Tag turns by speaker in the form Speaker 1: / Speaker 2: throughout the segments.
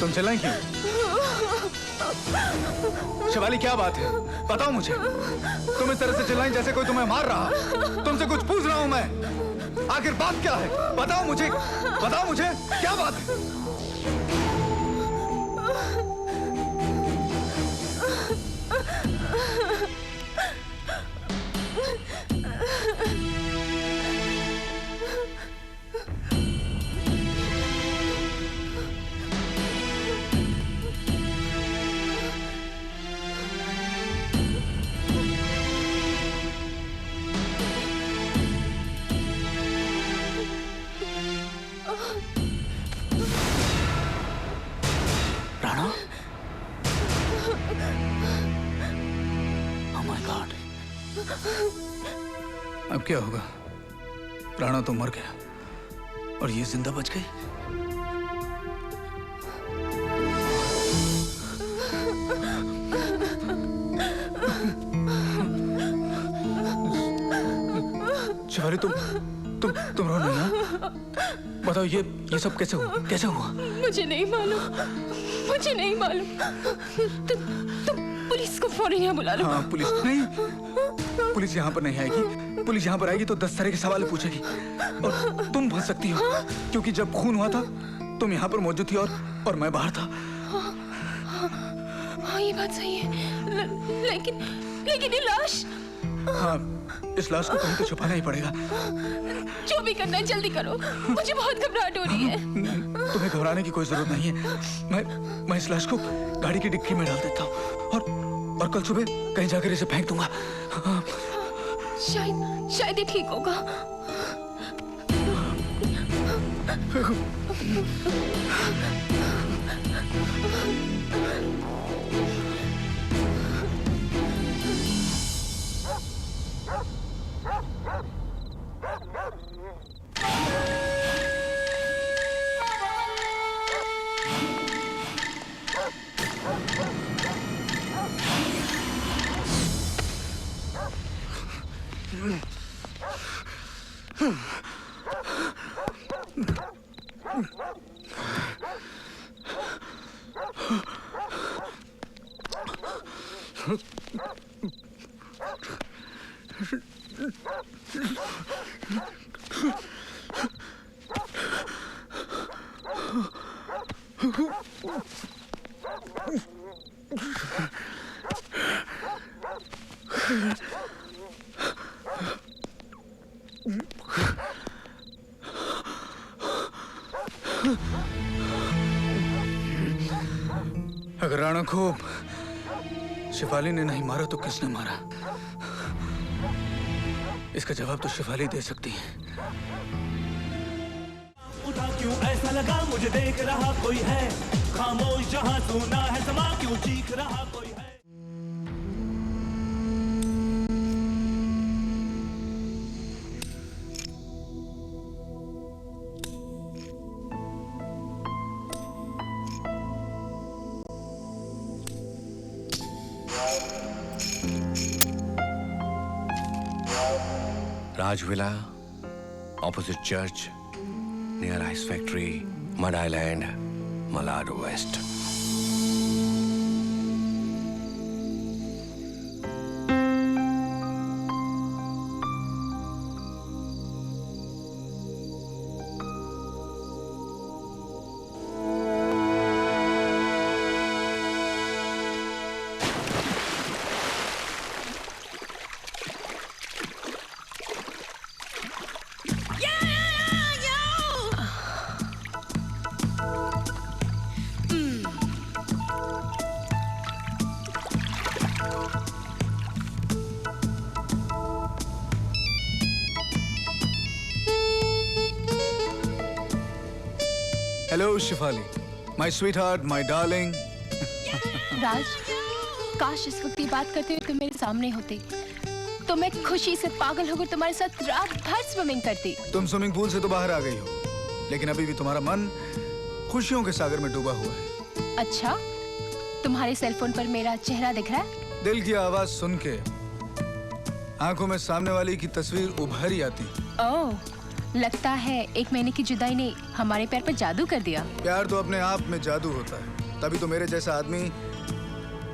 Speaker 1: तुम चिल्लाई क्यों? शिवाली क्या बात है? बताओ मुझे। तुम इस तरह से चिल्लाई जैसे कोई तुम्हें मार रहा। तुमसे कुछ पूछ रहा हूं मैं। आखिर बात क्या है? बताओ मुझे क्या बात है? अब क्या होगा? राणा तो मर गया और ये जिंदा बच गई। शिवाली तुम रो नहीं ना? बताओ ये सब कैसे हुआ?
Speaker 2: मुझे नहीं मालूम। तुम पुलिस को फौरन यहाँ बुला लो।
Speaker 1: हाँ, पुलिस यहाँ पर नहीं आएगी। पुलिस यहाँ पर आएगी तो 10 तरह के सवाल पूछेगी और तुम फंस सकती हो, क्योंकि जब खून हुआ था तुम यहाँ पर मौजूद थी और मैं बाहर था।
Speaker 2: हाँ, ये बात सही है। लेकिन ये लाश।
Speaker 1: हाँ, इस लाश को कहीं तो छुपाना ही पड़ेगा।
Speaker 2: जो भी करना है जल्दी करो, मुझे बहुत घबराहट हो रही है।
Speaker 1: तुम्हें घबराने की कोई जरूरत नहीं है। मैं इस लाश को गाड़ी की डिक्की में डाल देता हूँ और कल सुबह कहीं जाकर इसे फेंक दूंगा।
Speaker 2: शायद ये ठीक होगा।
Speaker 1: अगर राणा को शिवाली ने नहीं मारा तो किसने मारा? इसका जवाब तो शिवाली दे सकती है।
Speaker 3: उठा क्यों ऐसा लगा मुझे देख रहा कोई है, खामोश जहां सुना है समा क्यों चीख रहा कोई है।
Speaker 4: Rajvilla, opposite church, near ice factory, Mud Island, Malad West.
Speaker 1: Hello Shifali, my sweetheart, my darling.
Speaker 2: Raj, काश इस वक्त ये बात करते हुए तुम मेरे सामने होते तो मैं खुशी से पागल होकर तुम्हारे साथ रात भर स्विमिंग करती।
Speaker 1: तुम स्विमिंग पूल से तो बाहर आ गई हो, लेकिन अभी भी तुम्हारा मन खुशियों के सागर में डूबा हुआ है।
Speaker 2: अच्छा, तुम्हारे सेलफोन पर मेरा चेहरा दिख रहा है?
Speaker 1: दिल की आवाज सुन के आंखों में सामने वाली की तस्वीर उभर ही आती।
Speaker 2: ओह, लगता है 1 महीने की जुदाई ने हमारे पैर पर जादू कर दिया।
Speaker 1: प्यार तो अपने आप में जादू होता है, तभी तो मेरे जैसा आदमी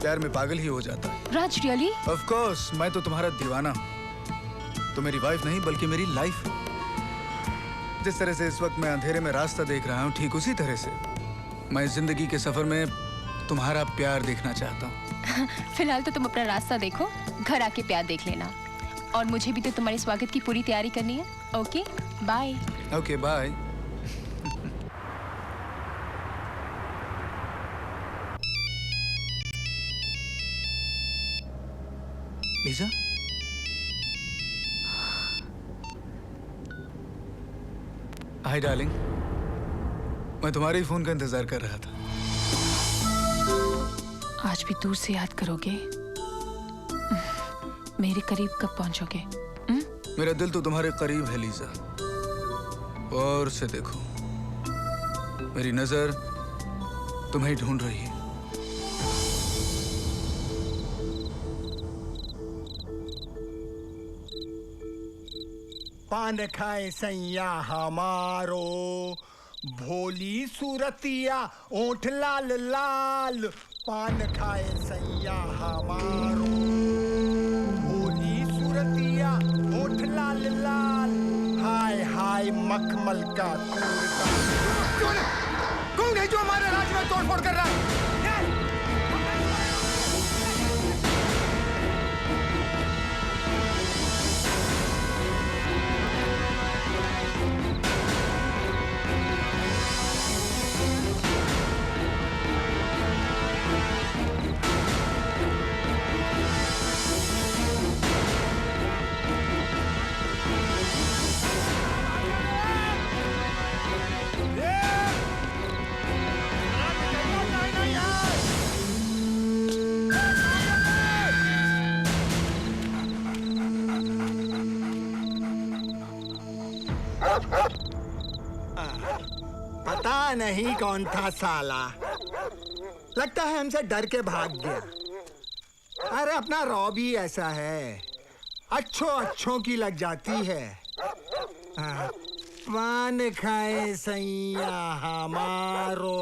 Speaker 1: प्यार में पागल ही हो जाता है।
Speaker 2: राज रियली?
Speaker 1: ऑफ कोर्स, मैं तो तुम्हारा दीवाना हूँ। तो मेरी वाइफ नहीं बल्कि मेरी लाइफ। जिस तरह से इस वक्त मैं अंधेरे में रास्ता देख रहा हूँ, ठीक उसी तरह से मैं जिंदगी के सफर में तुम्हारा प्यार देखना चाहता हूँ।
Speaker 2: फिलहाल तो तुम अपना रास्ता देखो, घर आके प्यार देख लेना। और मुझे भी तो तुम्हारे स्वागत की पूरी तैयारी करनी है। Okay bye.
Speaker 1: Okay bye. Lisa, hi darling, मैं तुम्हारे ही फोन का इंतजार कर रहा था।
Speaker 5: आज भी दूर से याद करोगे? मेरे करीब कब पहुंचोगे?
Speaker 1: मेरा दिल तो तुम्हारे करीब है लीजा। और से देखो, मेरी नजर तुम्हें ढूंढ रही है।
Speaker 6: पान खाए सैया हमारो, भोली सूरतिया ओठ लाल लाल। पान खाए सैया हमारो, भोली सूरतिया ओठ लाल लाल। हाय हाय मखमल का कौन है जो हमारे राज्य में तोड़फोड़ कर रहा है? पता नहीं कौन था साला, लगता है हमसे डर के भाग गया। अरे अपना रॉब ही ऐसा है, अच्छों की लग जाती है। पान खाए सैया हमारो।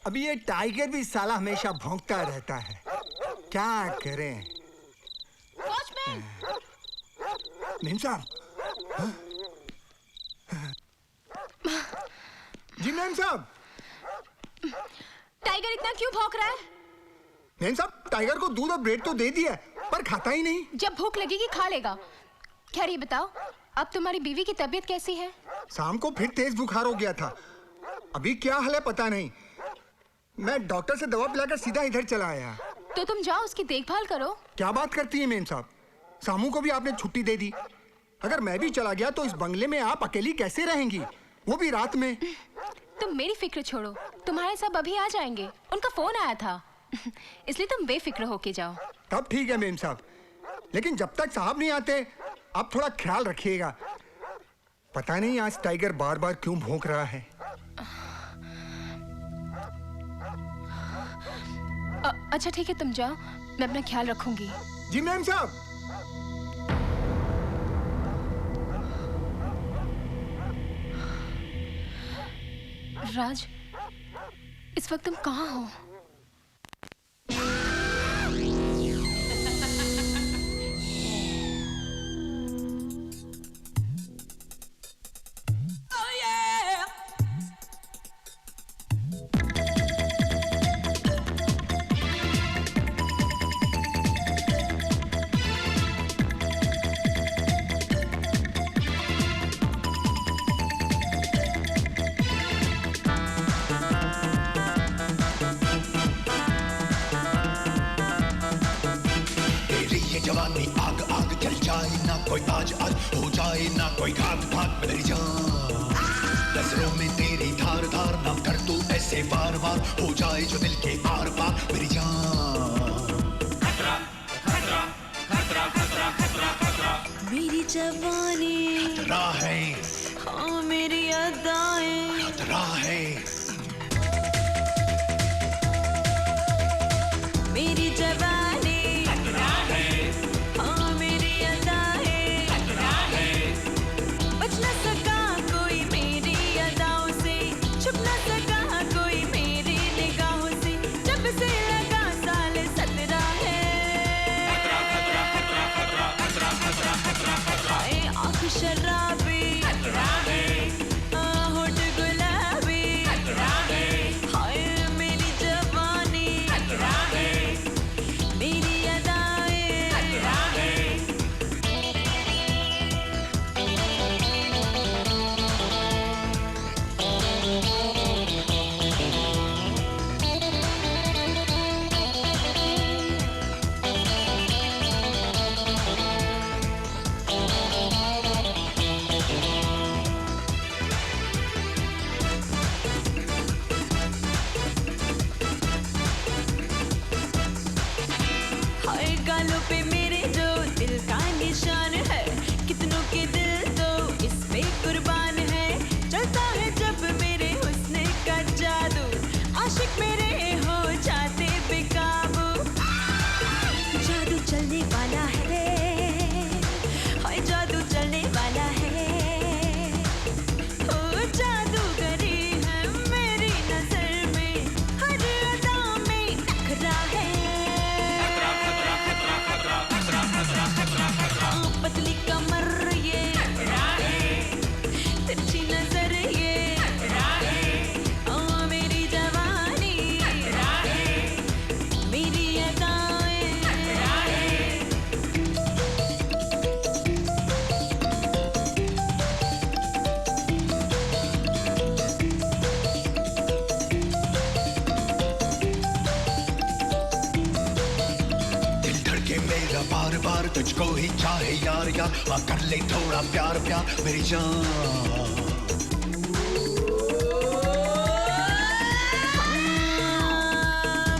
Speaker 6: अब ये टाइगर भी साला हमेशा भौंकता रहता है, क्या करें? मेम साहब। जी मेम साहब।
Speaker 2: टाइगर इतना क्यों भौंक रहा है?
Speaker 6: मेम साहब, टाइगर को दूध और ब्रेड तो दे दिया पर खाता ही नहीं।
Speaker 2: जब भूख लगेगी खा लेगा। खैर ये बताओ, अब तुम्हारी बीवी की तबीयत कैसी है?
Speaker 6: शाम को फिर तेज बुखार हो गया था, अभी क्या हाल है पता नहीं। मैं डॉक्टर से दवा पिलाकर सीधा इधर चला आया।
Speaker 2: तो तुम जाओ उसकी देखभाल करो।
Speaker 6: क्या बात करती है मेम साहब, सामू को भी आपने छुट्टी दे दी। अगर मैं भी चला गया तो इस बंगले में आप अकेली कैसे रहेंगी, वो भी रात में?
Speaker 2: तुम मेरी फिक्र छोड़ो, तुम्हारे सब अभी आ जाएंगे। उनका फोन आया था इसलिए तुम बेफिक्र होके जाओ।
Speaker 6: तब ठीक है मेम साहब, लेकिन जब तक साहब नहीं आते आप थोड़ा ख्याल रखिएगा। पता नहीं आज टाइगर बार बार क्यों भौंक रहा है।
Speaker 2: अच्छा ठीक है, तुम जाओ, मैं अपना ख्याल रखूंगी।
Speaker 6: जी मैम साहब।
Speaker 2: राज, इस वक्त तुम कहाँ हो?
Speaker 7: जवानी आग आग जल जाए ना कोई आज आज हो जाए ना कोई घात घात मेरी जान। नजरों में तेरी धार धार ना कर तू ऐसे बार बार हो जाए जो दिल के आर पार मेरी जान। खतरा खतरा खतरा खतरा खतरा खतरा
Speaker 8: मेरी जवानी
Speaker 7: खतरा है,
Speaker 8: हाँ मेरी अदाएं
Speaker 7: खतरा है,
Speaker 8: मेरी जवानी
Speaker 7: खतरा है,
Speaker 8: हाँ मेरी अदाएं शराबी होठ गुलाबी हाय मेरी जवानी मेरी अदाएं गालों पे मेरे जो दिल का निशान है कितनों के दिल तो इस पे कुर्बान है चलता है जब मेरे हुस्न का जादू आशिक मेरे हो जाते बेकाबू जादू चलने वाला है हाय जादू चलने वाला है ओ जादूगरी है मेरी नजर में हर अदा में नखरा है पतली कमर ये तिरछी नजर ये मेरी जवानी मेरी अदाएं
Speaker 7: दिल धड़के मेरा बार बार तुझको ही चाहे यार यार कर ले थोड़ा प्यार प्यार मेरी जान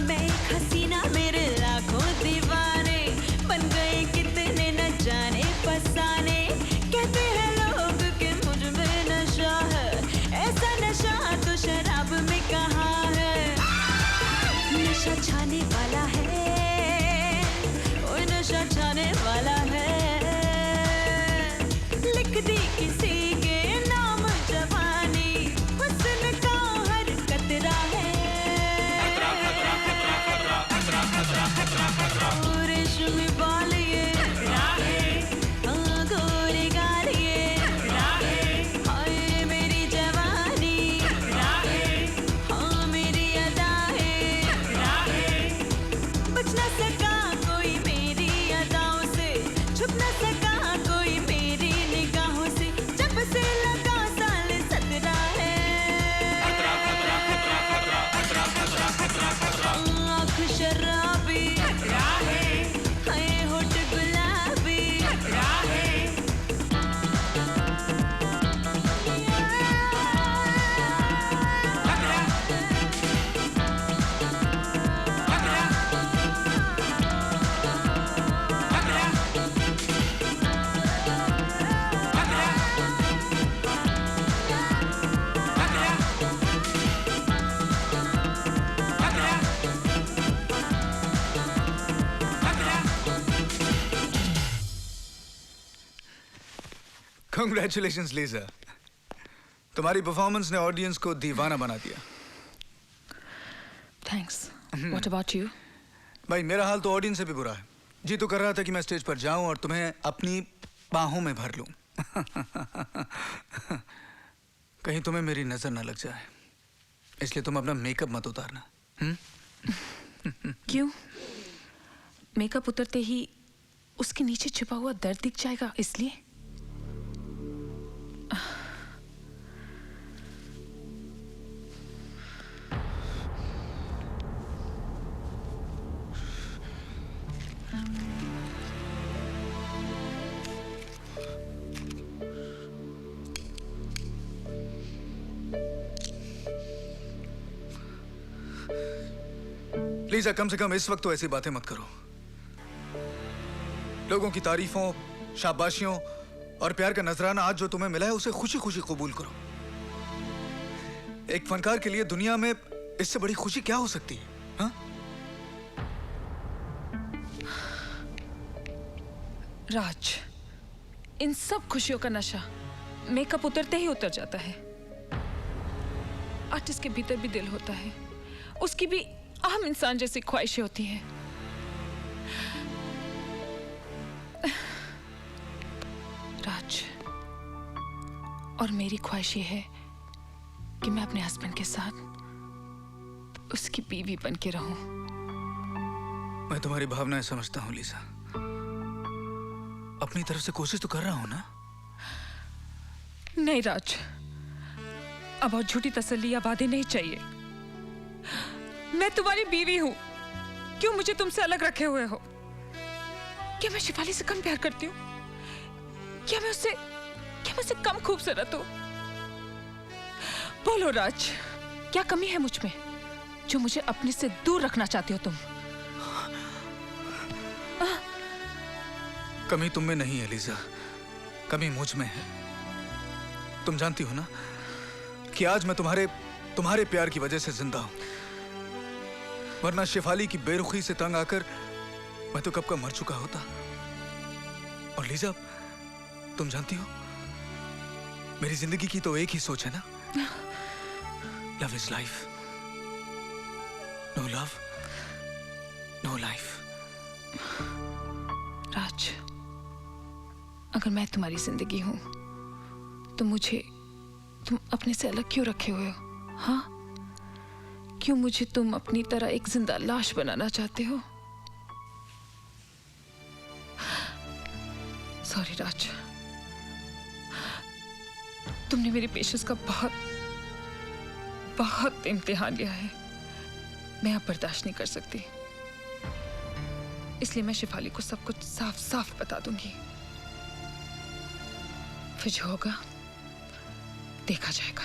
Speaker 8: मैं एक हसीना मेरे लाखों दीवाने बन गए कितने न जाने फसाने कहते हैं लोग कि मुझ में नशा है ऐसा नशा तो शराब में कहाँ है नशा छाने वाला है ओ नशा छाने वाला है लिख दी किसी के नाम जवानी हुस्न का हर कतरा है रेशमी बाल ये गोरे गाल ये हाय मेरी जवानी हाँ मेरी अदाएं बच न सका कोई मेरी अदाओं से छुप न सका कोई मेरी निगाहों से जब से लगा साल 17 है आँख शराबी हाय होठ गुलाबी
Speaker 1: Congratulations, Lisa. तुम्हारी परफॉर्मेंस ने ऑडियंस को दीवाना बना दिया।
Speaker 5: थैंक्स। What about you?
Speaker 1: भाई मेरा हाल तो ऑडियंस से भी बुरा है। जी तो कर रहा था कि मैं स्टेज पर जाऊं और तुम्हें अपनी बाहों में भर लूं। कहीं तुम्हें मेरी नजर ना लग जाए, इसलिए तुम अपना मेकअप मत उतारना।
Speaker 5: क्यों? मेकअप उतरते ही उसके नीचे छिपा हुआ दर्द दिख जाएगा इसलिए?
Speaker 1: लीजा, कम से कम इस वक्त तो ऐसी बातें मत करो। लोगों की तारीफों, शाबाशियों और प्यार का नजराना आज जो तुम्हें मिला है उसे खुशी खुशी कबूल करो। एक फनकार के लिए दुनिया में इससे बड़ी खुशी क्या हो सकती है? हाँ?
Speaker 5: राज, इन सब खुशियों का नशा मेकअप उतरते ही उतर जाता है। आर्टिस्ट के भीतर भी दिल होता है, उसकी भी आम इंसान जैसी ख्वाहिशें होती हैं। राज, और मेरी ख्वाहिश ये है कि मैं अपने हस्बैंड के साथ उसकी बीवी बन के रहूं।
Speaker 1: मैं तुम्हारी भावनाएं समझता हूँ लीजा। अपनी तरफ से कोशिश तो कर रहा हूं ना।
Speaker 5: नहीं राज, अब और झूठी तसल्ली या वादे नहीं चाहिए। मैं तुम्हारी बीवी हूं, क्यों मुझे तुमसे अलग रखे हुए हो? क्या मैं शिफाली से कम प्यार करती हूँ? क्या मैं उससे कम खूबसूरत हूँ? बोलो राज, क्या कमी है मुझ में जो मुझे अपने से दूर रखना चाहती हो तुम?
Speaker 1: कमी तुम में नहीं है लीजा, कमी मुझ में है। तुम जानती हो ना कि आज मैं तुम्हारे प्यार की वजह से जिंदा हूं, वरना शिफाली की बेरुखी से तंग आकर मैं तो कब का मर चुका होता। और लीजा, तुम जानती हो मेरी जिंदगी की तो एक ही सोच है ना, love is life, no love no life.
Speaker 5: Raj, अगर मैं तुम्हारी जिंदगी हूं तो तुम अपने से अलग क्यों रखे हुए हो? हाँ, क्यों मुझे तुम अपनी तरह एक जिंदा लाश बनाना चाहते हो? सॉरी राज, तुमने मेरी पेशेंस का बहुत इम्तिहान लिया है। मैं अब बर्दाश्त नहीं कर सकती, इसलिए मैं शिफाली को सब कुछ साफ साफ बता दूंगी। फिर जो होगा देखा जाएगा।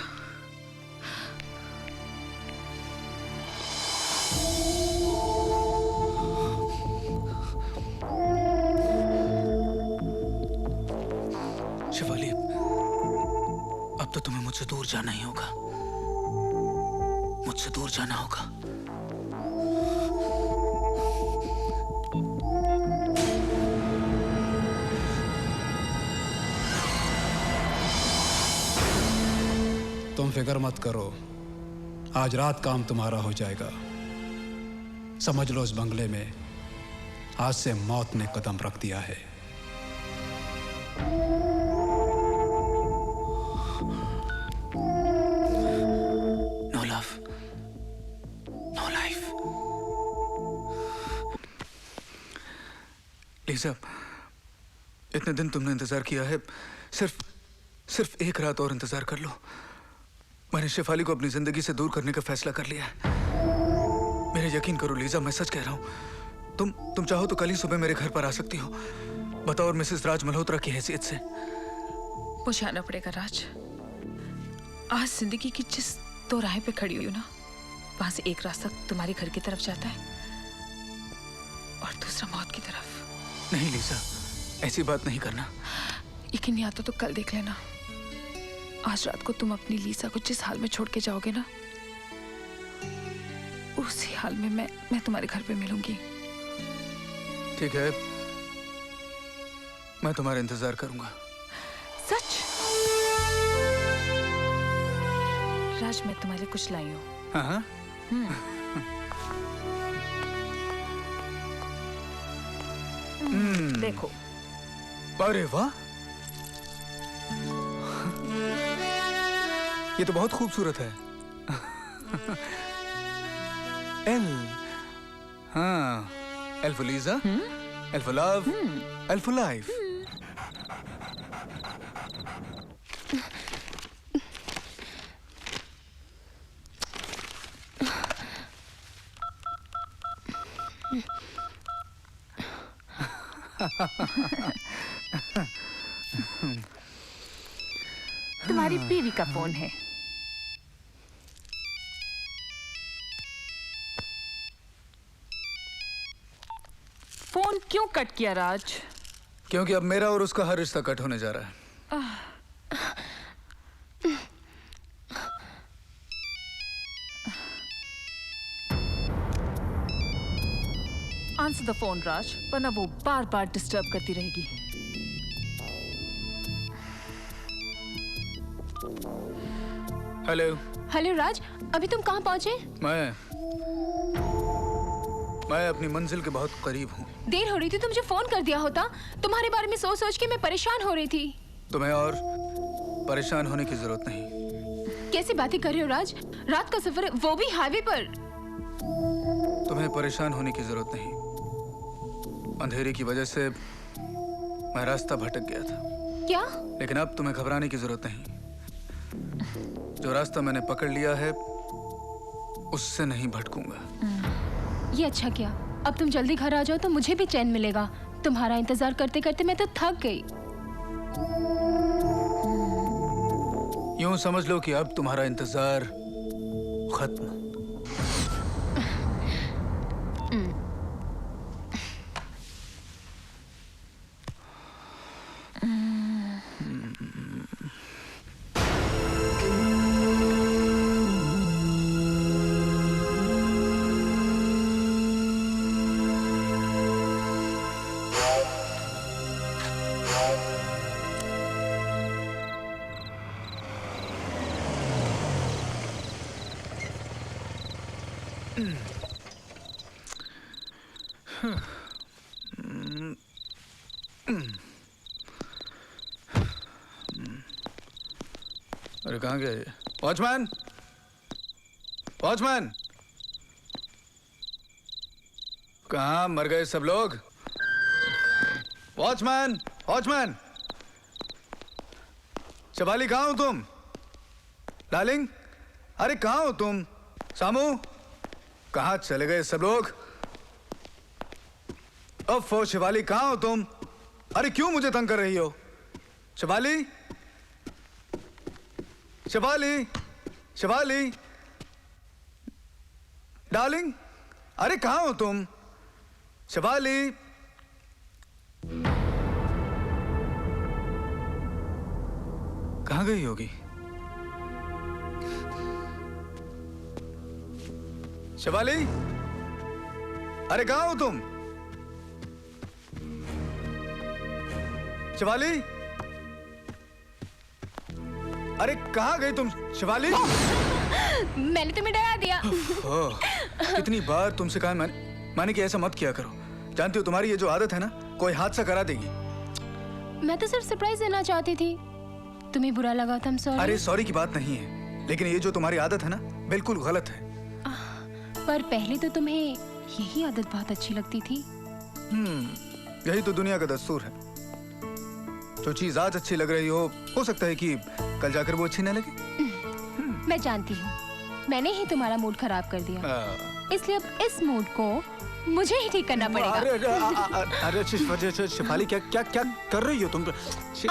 Speaker 1: शिफाली, अब तो तुम्हें मुझसे दूर जाना ही होगा, मुझसे दूर जाना होगा।
Speaker 9: तुम फिक्र मत करो, आज रात काम तुम्हारा हो जाएगा। समझ लो इस बंगले में आज से मौत ने कदम रख दिया है।
Speaker 1: No love no life. Lisa, इतने दिन तुमने इंतजार किया है, सिर्फ एक रात और इंतजार कर लो। मैंने शिफाली को अपनी जिंदगी से दूर करने का फैसला कर लिया है। मेरे यकीन करो लीजा, मैं सच कह रहा हूं। तुम चाहो तो कल ही सुबह मेरे घर पर आ सकती हो, बताओ, मिसेस राज मल्होत्रा की हैसियत से।
Speaker 5: मुझे आना पड़ेगा राज। आज जिंदगी की जिस दो राहें पे खड़ी हुई हूं ना, वहां से एक रास्ता तुम्हारे घर की तरफ जाता है और दूसरा मौत की तरफ।
Speaker 1: नहीं लीजा, ऐसी बात नहीं करना।
Speaker 5: यकीन नहीं आता तो कल देख लेना। आज रात को तुम अपनी लीसा को जिस हाल में छोड़ के जाओगे ना, उसी हाल में मैं तुम्हारे घर पे मिलूंगी।
Speaker 1: ठीक है, मैं तुम्हारा इंतजार करूंगा।
Speaker 5: सच? राज, मैं तुम्हारे लिए कुछ लाई हूँ।
Speaker 1: हाँ?
Speaker 5: देखो।
Speaker 1: अरे वाह, ये तो बहुत खूबसूरत है। एल, हाँ, L for Lisa, L for love, L for life.
Speaker 2: तुम्हारी बीवी का फोन है।
Speaker 5: फोन क्यों कट किया राज?
Speaker 1: क्योंकि अब मेरा और उसका हर रिश्ता कट होने जा रहा है।
Speaker 5: आंसर द फोन राज, वरना वो बार बार डिस्टर्ब करती रहेगी।
Speaker 1: हेलो।
Speaker 2: हेलो राज, अभी तुम कहाँ पहुँचे?
Speaker 1: मैं अपनी मंजिल के बहुत करीब हूँ।
Speaker 2: देर हो रही थी तो मुझे फोन कर दिया होता। तुम्हारे बारे में सोच सोच के मैं परेशान हो रही थी।
Speaker 1: तुम्हें और परेशान होने की जरूरत नहीं।
Speaker 2: कैसी बातें कर रहे हो राज? रात का सफर है, वो भी हाईवे पर।
Speaker 1: तुम्हें परेशान होने की जरूरत नहीं। अंधेरे की वजह से मैं रास्ता भटक गया था।
Speaker 2: क्या?
Speaker 1: लेकिन अब तुम्हें घबराने की जरूरत नहीं। जो रास्ता मैंने पकड़ लिया है उससे नहीं भटकूंगा।
Speaker 2: ये अच्छा किया। अब तुम जल्दी घर आ जाओ तो मुझे भी चैन मिलेगा। तुम्हारा इंतजार करते करते मैं तो थक गई।
Speaker 1: यूं समझ लो कि अब तुम्हारा इंतजार खत्म। अरे कहाँ गए? वॉचमैन, वॉचमैन, कहाँ मर गए सब लोग? वॉचमैन, वॉचमैन, शबाली कहाँ हो तुम? डार्लिंग, अरे कहाँ हो तुम? सामू, कहाँ चले गए सब लोग? ओफो शिवाली, कहाँ हो तुम? अरे क्यों मुझे तंग कर रही हो? शिवाली, शिवाली, शिवाली, डार्लिंग, अरे कहाँ हो तुम? शिवाली, कहाँ गई होगी? शिवाली, अरे कहाँ हो तुम? शिवाली, अरे कहाँ गई तुम? शिवाली,
Speaker 2: मैंने तुम्हें डरा दिया।
Speaker 1: कितनी बार तुमसे कहा मैंने कि ऐसा मत किया करो। जानती हो तुम्हारी ये जो आदत है ना, कोई हादसा करा देगी।
Speaker 2: मैं तो सिर्फ सरप्राइज देना चाहती थी। तुम्हें बुरा लगा था? सॉरी।
Speaker 1: अरे सॉरी की बात नहीं है, लेकिन ये जो तुम्हारी आदत है ना, बिल्कुल गलत है।
Speaker 2: पर पहले तो तुम्हें यही आदत बहुत अच्छी लगती थी।
Speaker 1: यही तो दुनिया का दस्तूर है। जो चीज आज अच्छी लग रही हो सकता है कि कल जाकर वो अच्छी न लगे।
Speaker 2: मैं जानती हूँ, मैंने ही तुम्हारा मूड खराब कर दिया, इसलिए अब इस मूड को मुझे ही ठीक करना पड़ेगा।
Speaker 1: अरे शिफाली, क्या क्या क्या कर रही हो तुम?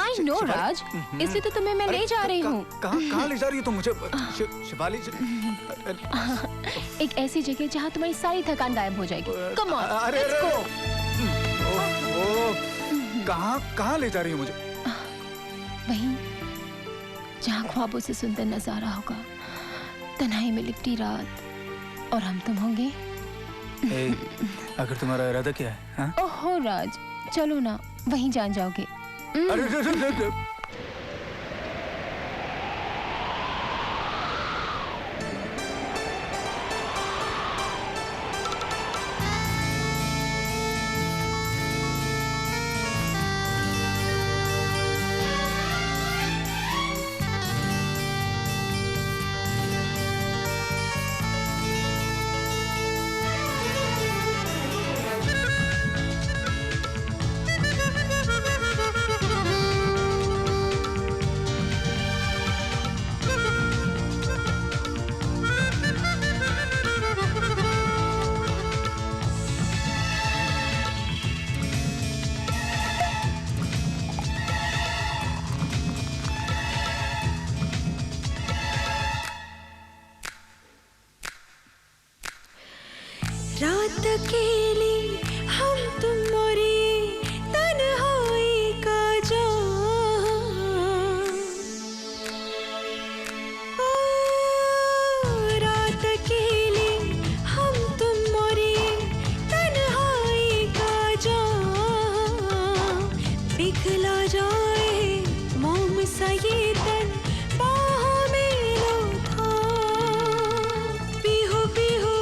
Speaker 2: आई नो राज, इसलिए तो तुम्हें मैं ले जा रही हूँ।
Speaker 1: कहाँ ले जा रही हो तुम मुझे? शिफाली,
Speaker 2: एक ऐसी जगह जहाँ तुम्हारी सारी थकान गायब हो जाएगी। Come on, let's go.
Speaker 1: कहाँ ले जा रही हो मुझे?
Speaker 2: वहीं जहाँ ख्वाबों से सुंदर नजारा होगा, तन्हाई में लिपटी रात, और हम तुम होंगे।
Speaker 1: अगर तुम्हारा इरादा क्या है? हाँ?
Speaker 2: ओहो राज, चलो ना, वहीं जान जाओगे।
Speaker 1: अरे
Speaker 8: रात अकेली हम तुम और ये तन्हाई का जाम। रात अकेली हम तुम और ये तन्हाई का जाम। पिघला जाए मोम सा ये तन बाहों में लो था। पीहू पीहू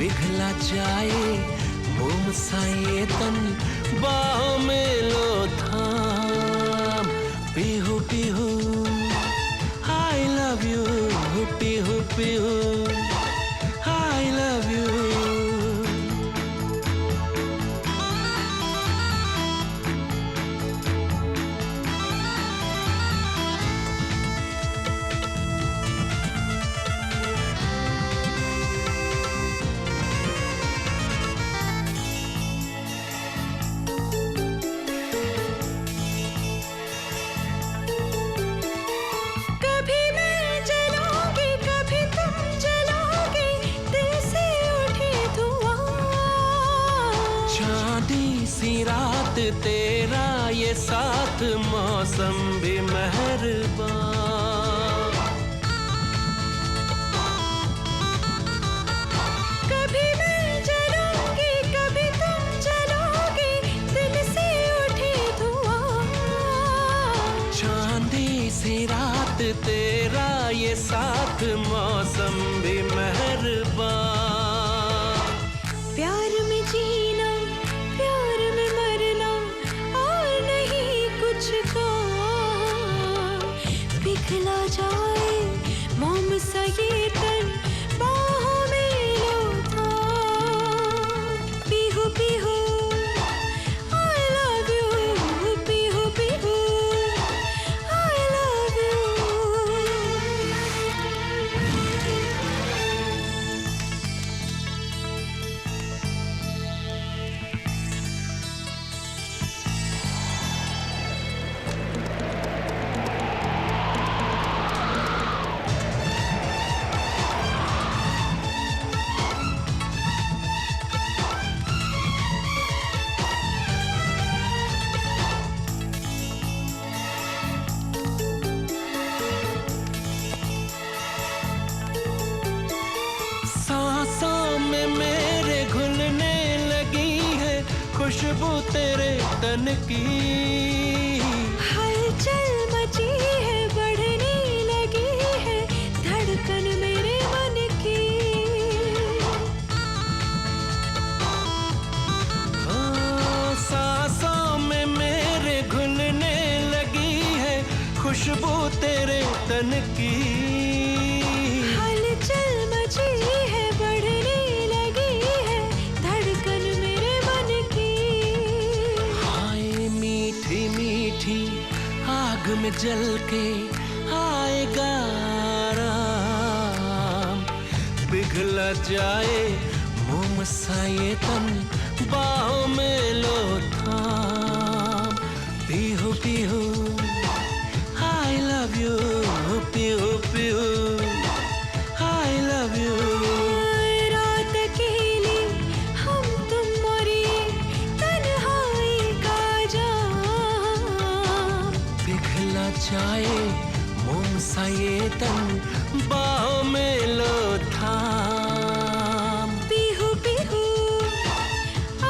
Speaker 4: पिघला जाए मोम सा ये तन बाहों में लो थाम Pihu Pihu I love you Pihu Pihu I love you रात तेरा ये साथ मौसम भी मेहरबान
Speaker 8: कभी मैं चलूंगी कभी तुम चलोगे दिल से उठे धुआं
Speaker 4: चांदी सी रात तेरा ये साथ मौसम भी मेहरबान
Speaker 8: प्यार में जीना प्यार में मरना और नहीं कुछ काम पिघला जाए मोम सा ये तन बाहों में लो थाम Pihu Pihu I love you Pihu Pihu I love you
Speaker 4: सांसों में मेरे घुलने लगी है खुशबू तेरे तन की
Speaker 8: हलचल मची है बढ़ने लगी है धड़कन मेरे मन की
Speaker 4: सांसों में मेरे घुलने लगी है खुशबू तेरे तन की
Speaker 8: हलचल मची है बढ़ने लगी है धड़कन मेरे मन की
Speaker 4: हाय मीठी मीठी आग में जल के आएगा आराम पिघला जाए मोम सा ये तन बाहों में लो थाम Pihu Pihu I love you Pihu Pihu I love you
Speaker 8: रात अकेली हम तुम और ये तन्हाई का जाम
Speaker 4: पिघला जाए मोम सा ये तन बाहों में लो थाम
Speaker 8: Pihu Pihu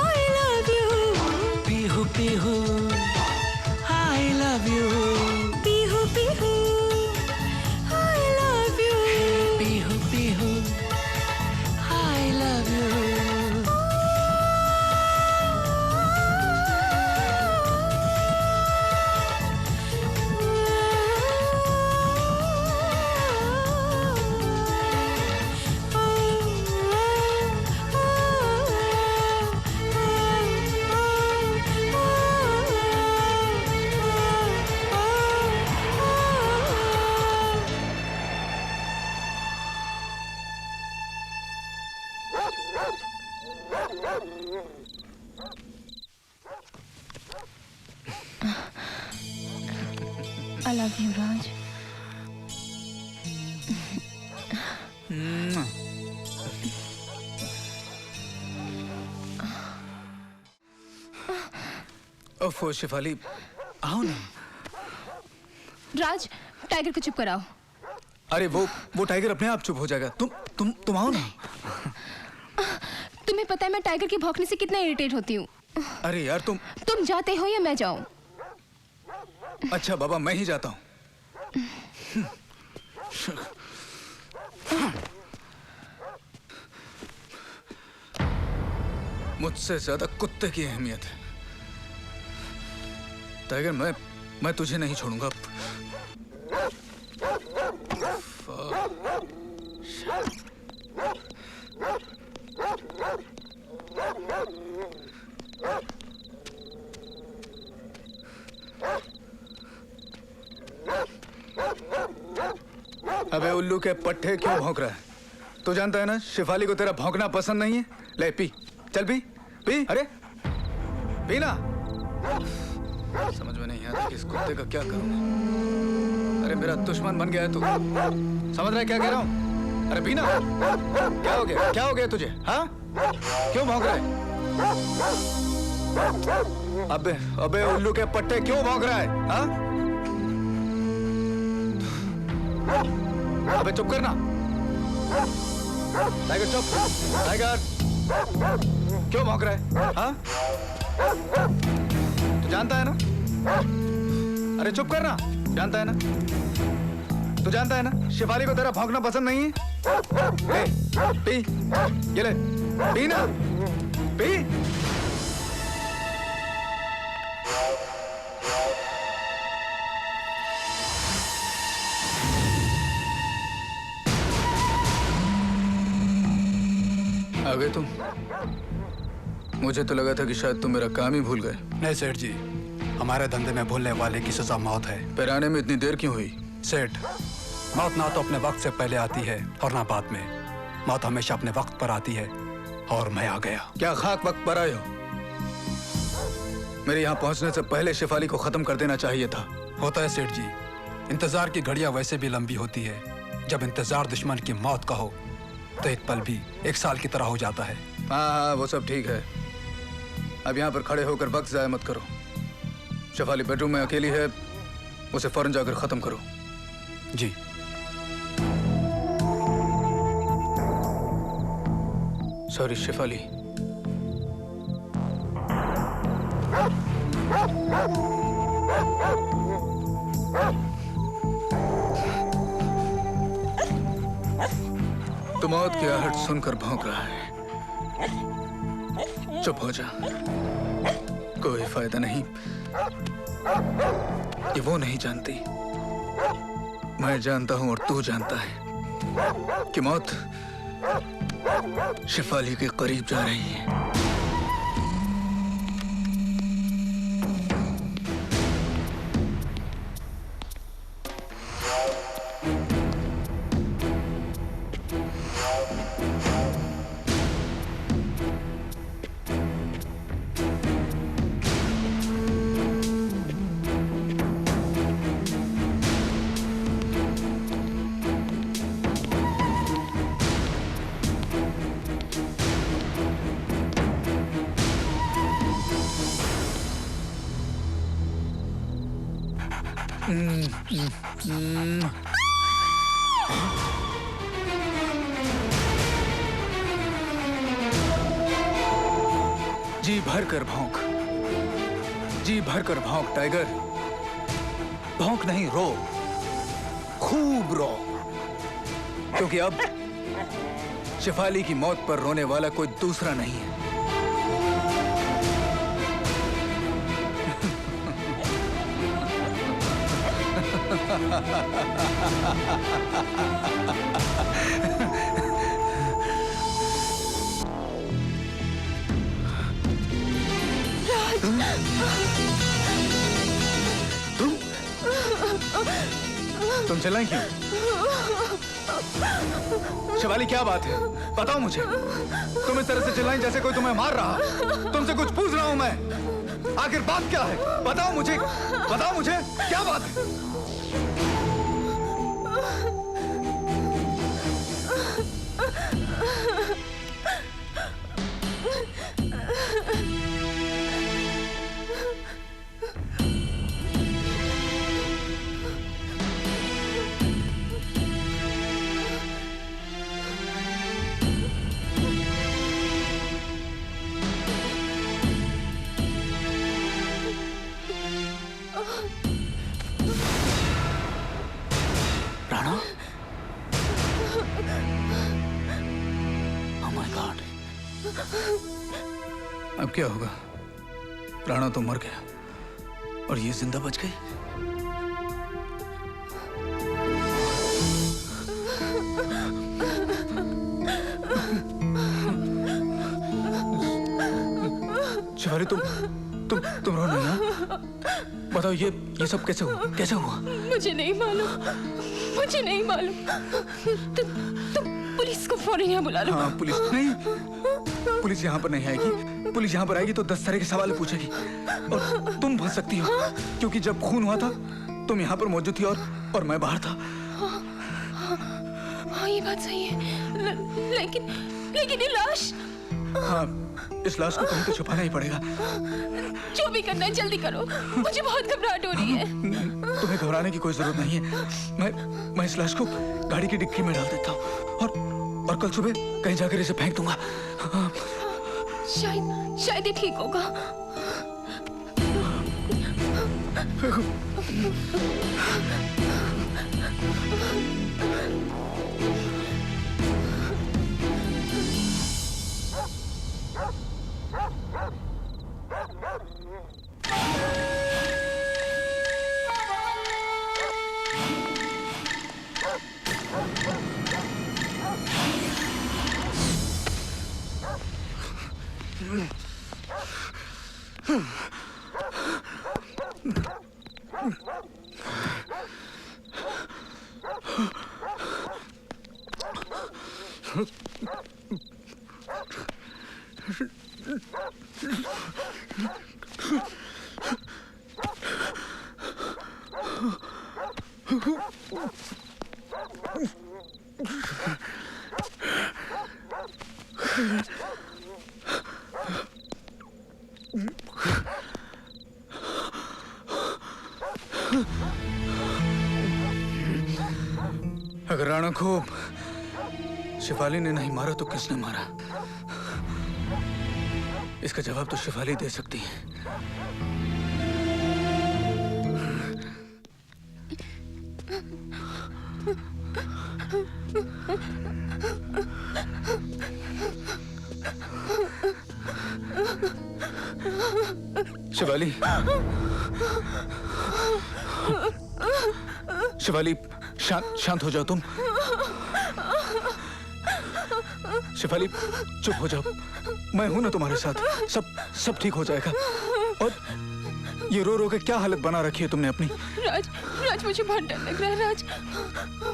Speaker 8: I love you
Speaker 4: Pihu Pihu I love you
Speaker 8: Pihu Pihu I love you
Speaker 4: Pihu Pihu I love you
Speaker 2: I love you, Raj.
Speaker 1: ओफो शिफाली आओ ना।
Speaker 2: राज, टाइगर को चुप कराओ।
Speaker 1: अरे वो टाइगर अपने आप चुप हो जाएगा। तुम आओ ना।
Speaker 2: तुम्हें पता है मैं टाइगर के भौंकने से कितना इरिटेट होती हूँ।
Speaker 1: अरे यार
Speaker 2: तुम जाते हो या मैं जाऊं?
Speaker 1: अच्छा बाबा मैं ही जाता हूँ। मुझसे ज्यादा कुत्ते की अहमियत है। टाइगर, मैं तुझे नहीं छोड़ूंगा। अबे उल्लू के पट्टे क्यों भौंक रहा है? तू जानता है ना शिफाली को तेरा भौंकना पसंद नहीं है। ले पी, चल पी पी। अरे पी ना। समझ में नहीं आता कि इस कुत्ते का क्या करूं। अरे मेरा दुश्मन बन गया है तू। समझ रहा है क्या कह रहा हूं? अरे पी ना। क्या हो गया? क्या हो गया तुझे? हाँ, क्यों भौंक रहा है? अबे अबे उल्लू के पट्टे क्यों भौंक रहा है? हाँ, अबे चुप करना। टाइगर चुप। टाइगर क्यों भौंक रहा है? हाँ, तू जानता है ना? अरे चुप करना। जानता है ना? तू जानता है ना शिफाली को तेरा भौंकना पसंद नहीं है। ले पी, ये ले पी ना, पी। आ गए तुम? मुझे तो लगा था कि शायद तुम मेरा काम ही भूल गए।
Speaker 9: नहीं सेठ जी, हमारे धंधे में भूलने वाले की सजा मौत है।
Speaker 1: पर आने में इतनी देर क्यों हुई?
Speaker 9: सेठ, मौत ना तो अपने वक्त से पहले आती है और ना बाद में। मौत हमेशा अपने वक्त पर आती है और मैं आ गया।
Speaker 1: क्या खाक वक्त पर आए हो? मेरे यहाँ पहुँचने से पहले शिफाली को खत्म कर देना चाहिए था।
Speaker 9: होता है सेठ जी, इंतजार की घड़ियां वैसे भी लंबी होती है। जब इंतजार दुश्मन की मौत का हो तो एक पल भी 1 साल की तरह हो जाता है।
Speaker 1: हाँ, वो सब ठीक है। अब यहाँ पर खड़े होकर वक्त जाया मत करो। शिफाली बेडरूम में अकेली है, उसे फौरन जाकर खत्म करो।
Speaker 9: जी।
Speaker 1: सॉरी शिफाली। तो मौत की आहट सुनकर भौंक रहा है। चुप हो जा, कोई फायदा नहीं। ये वो नहीं जानती, मैं जानता हूं और तू जानता है कि मौत शिफाली के करीब जा रही है। जी भर कर भौंक, जी भर कर भौंक टाइगर। भौंक नहीं, रो, खूब रो, क्योंकि अब शिफाली की मौत पर रोने वाला कोई दूसरा नहीं है। तुम चिल्लाई क्यों? शिवाली क्या बात है? बताओ मुझे। तुम इस तरह से चिल्लाई जैसे कोई तुम्हें मार रहा। तुमसे कुछ पूछ रहा हूं मैं। आखिर बात क्या है? बताओ मुझे, बताओ मुझे क्या बात है? अब क्या होगा? राणा तो मर गया और ये जिंदा बच गई। शिवाली तुम रो नहीं ना? बताओ ये सब कैसे हुआ?
Speaker 2: मुझे नहीं मालूम। तुम पुलिस को फौरन यहाँ बुला लो।
Speaker 1: हाँ, पुलिस यहाँ पर नहीं आएगी। पुलिस यहाँ पर आएगी तो 10 तरह के सवाल पूछेगी और तुम फंस सकती हो, क्योंकि जब खून हुआ था तुम यहाँ पर मौजूद थी और मैं बाहर था।
Speaker 2: हाँ, ये बात सही है। लेकिन ये लाश।
Speaker 1: हाँ, इस लाश को कहीं तो छुपाना ही पड़ेगा।
Speaker 2: जो भी करना है जल्दी करो, मुझे बहुत घबराहट हो रही है।
Speaker 1: तुम्हें घबराने की कोई जरूरत नहीं है। मैं इस लाश को गाड़ी की डिक्की में डाल देता हूँ और कल सुबह कहीं जाकर इसे फेंक दूंगा।
Speaker 2: शायद ये ठीक होगा।
Speaker 1: अगर राणा को शिफाली ने नहीं मारा तो किसने मारा? इसका जवाब तो शिफाली दे सकती है। शिवाली, शांत हो जाओ तुम। शिवाली, चुप हो जाओ। मैं हूं ना तुम्हारे साथ। सब ठीक हो जाएगा। और ये रो के क्या हालत बना रखी है तुमने अपनी?
Speaker 2: राज मुझे बहुत डर लग रहा है। राज,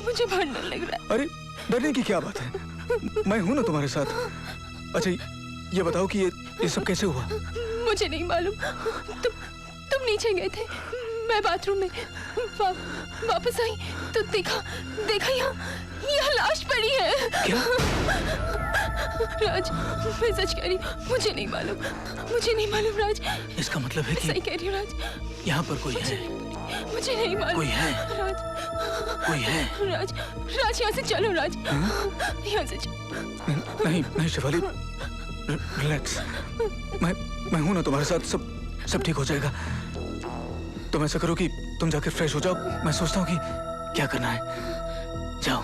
Speaker 2: मुझे बहुत डर लग रहा है।
Speaker 1: अरे डरने की क्या बात है? मैं हूं ना तुम्हारे साथ। अच्छा ये बताओ कि ये सब कैसे हुआ?
Speaker 2: मुझे नहीं मालूम। तुम नीचे गए थे, मैं बाथरूम में वापस आई तो देखा यहाँ लाश पड़ी है।
Speaker 1: क्या?
Speaker 2: राज, मैं सच कह रही हूँ, मुझे नहीं मालूम राज।
Speaker 1: इसका मतलब है कि
Speaker 2: सही कह रही हूँ राज।
Speaker 1: यहाँ पर कोई है?
Speaker 2: मुझे नहीं मालूम।
Speaker 1: कोई है?
Speaker 2: राज,
Speaker 1: कोई है?
Speaker 2: राज यहाँ से चलो राज। यहाँ से चलो।
Speaker 1: नहीं शिवाली, रिलैक्स। मैं हूं ना तुम्हारे साथ। सब ठीक हो जाएगा। तुम ऐसा करो कि तुम जाकर फ्रेश हो जाओ। मैं सोचता हूँ कि क्या करना है। जाओ।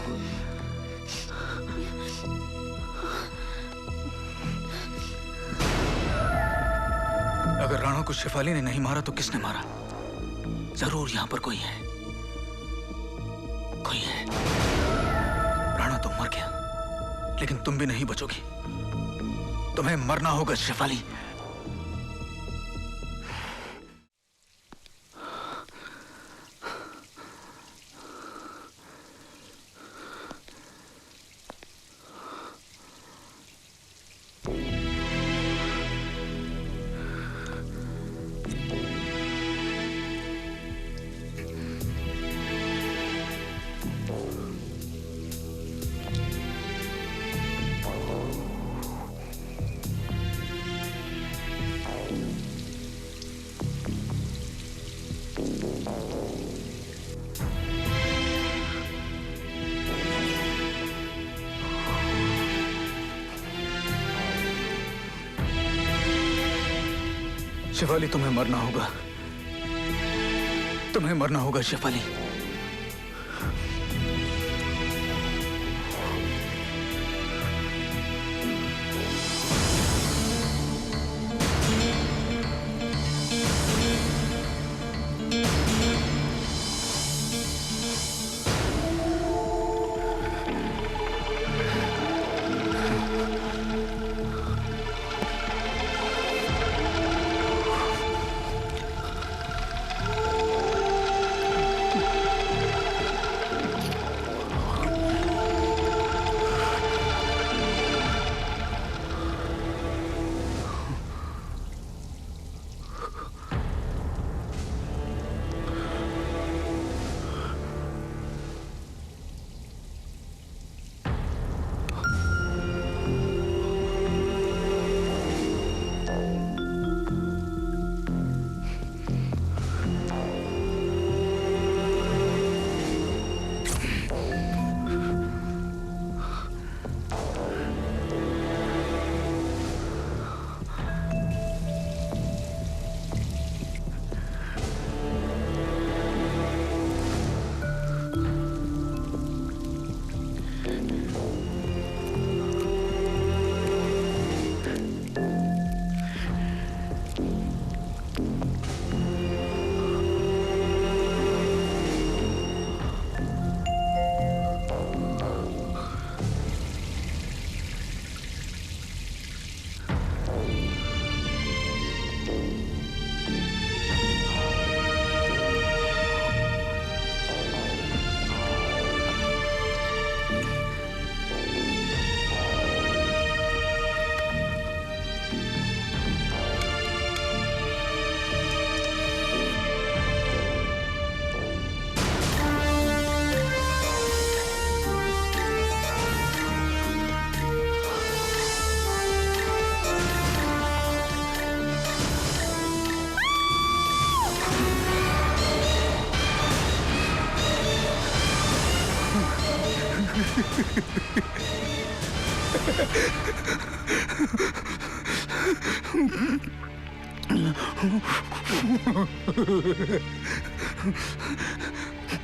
Speaker 1: अगर राणा को शिफाली ने नहीं मारा तो किसने मारा? जरूर यहाँ पर कोई है। राणा तो मर गया, लेकिन तुम भी नहीं बचोगी। तुम्हें मरना होगा शिफाली। शिफाली, तुम्हें मरना होगा शिफाली।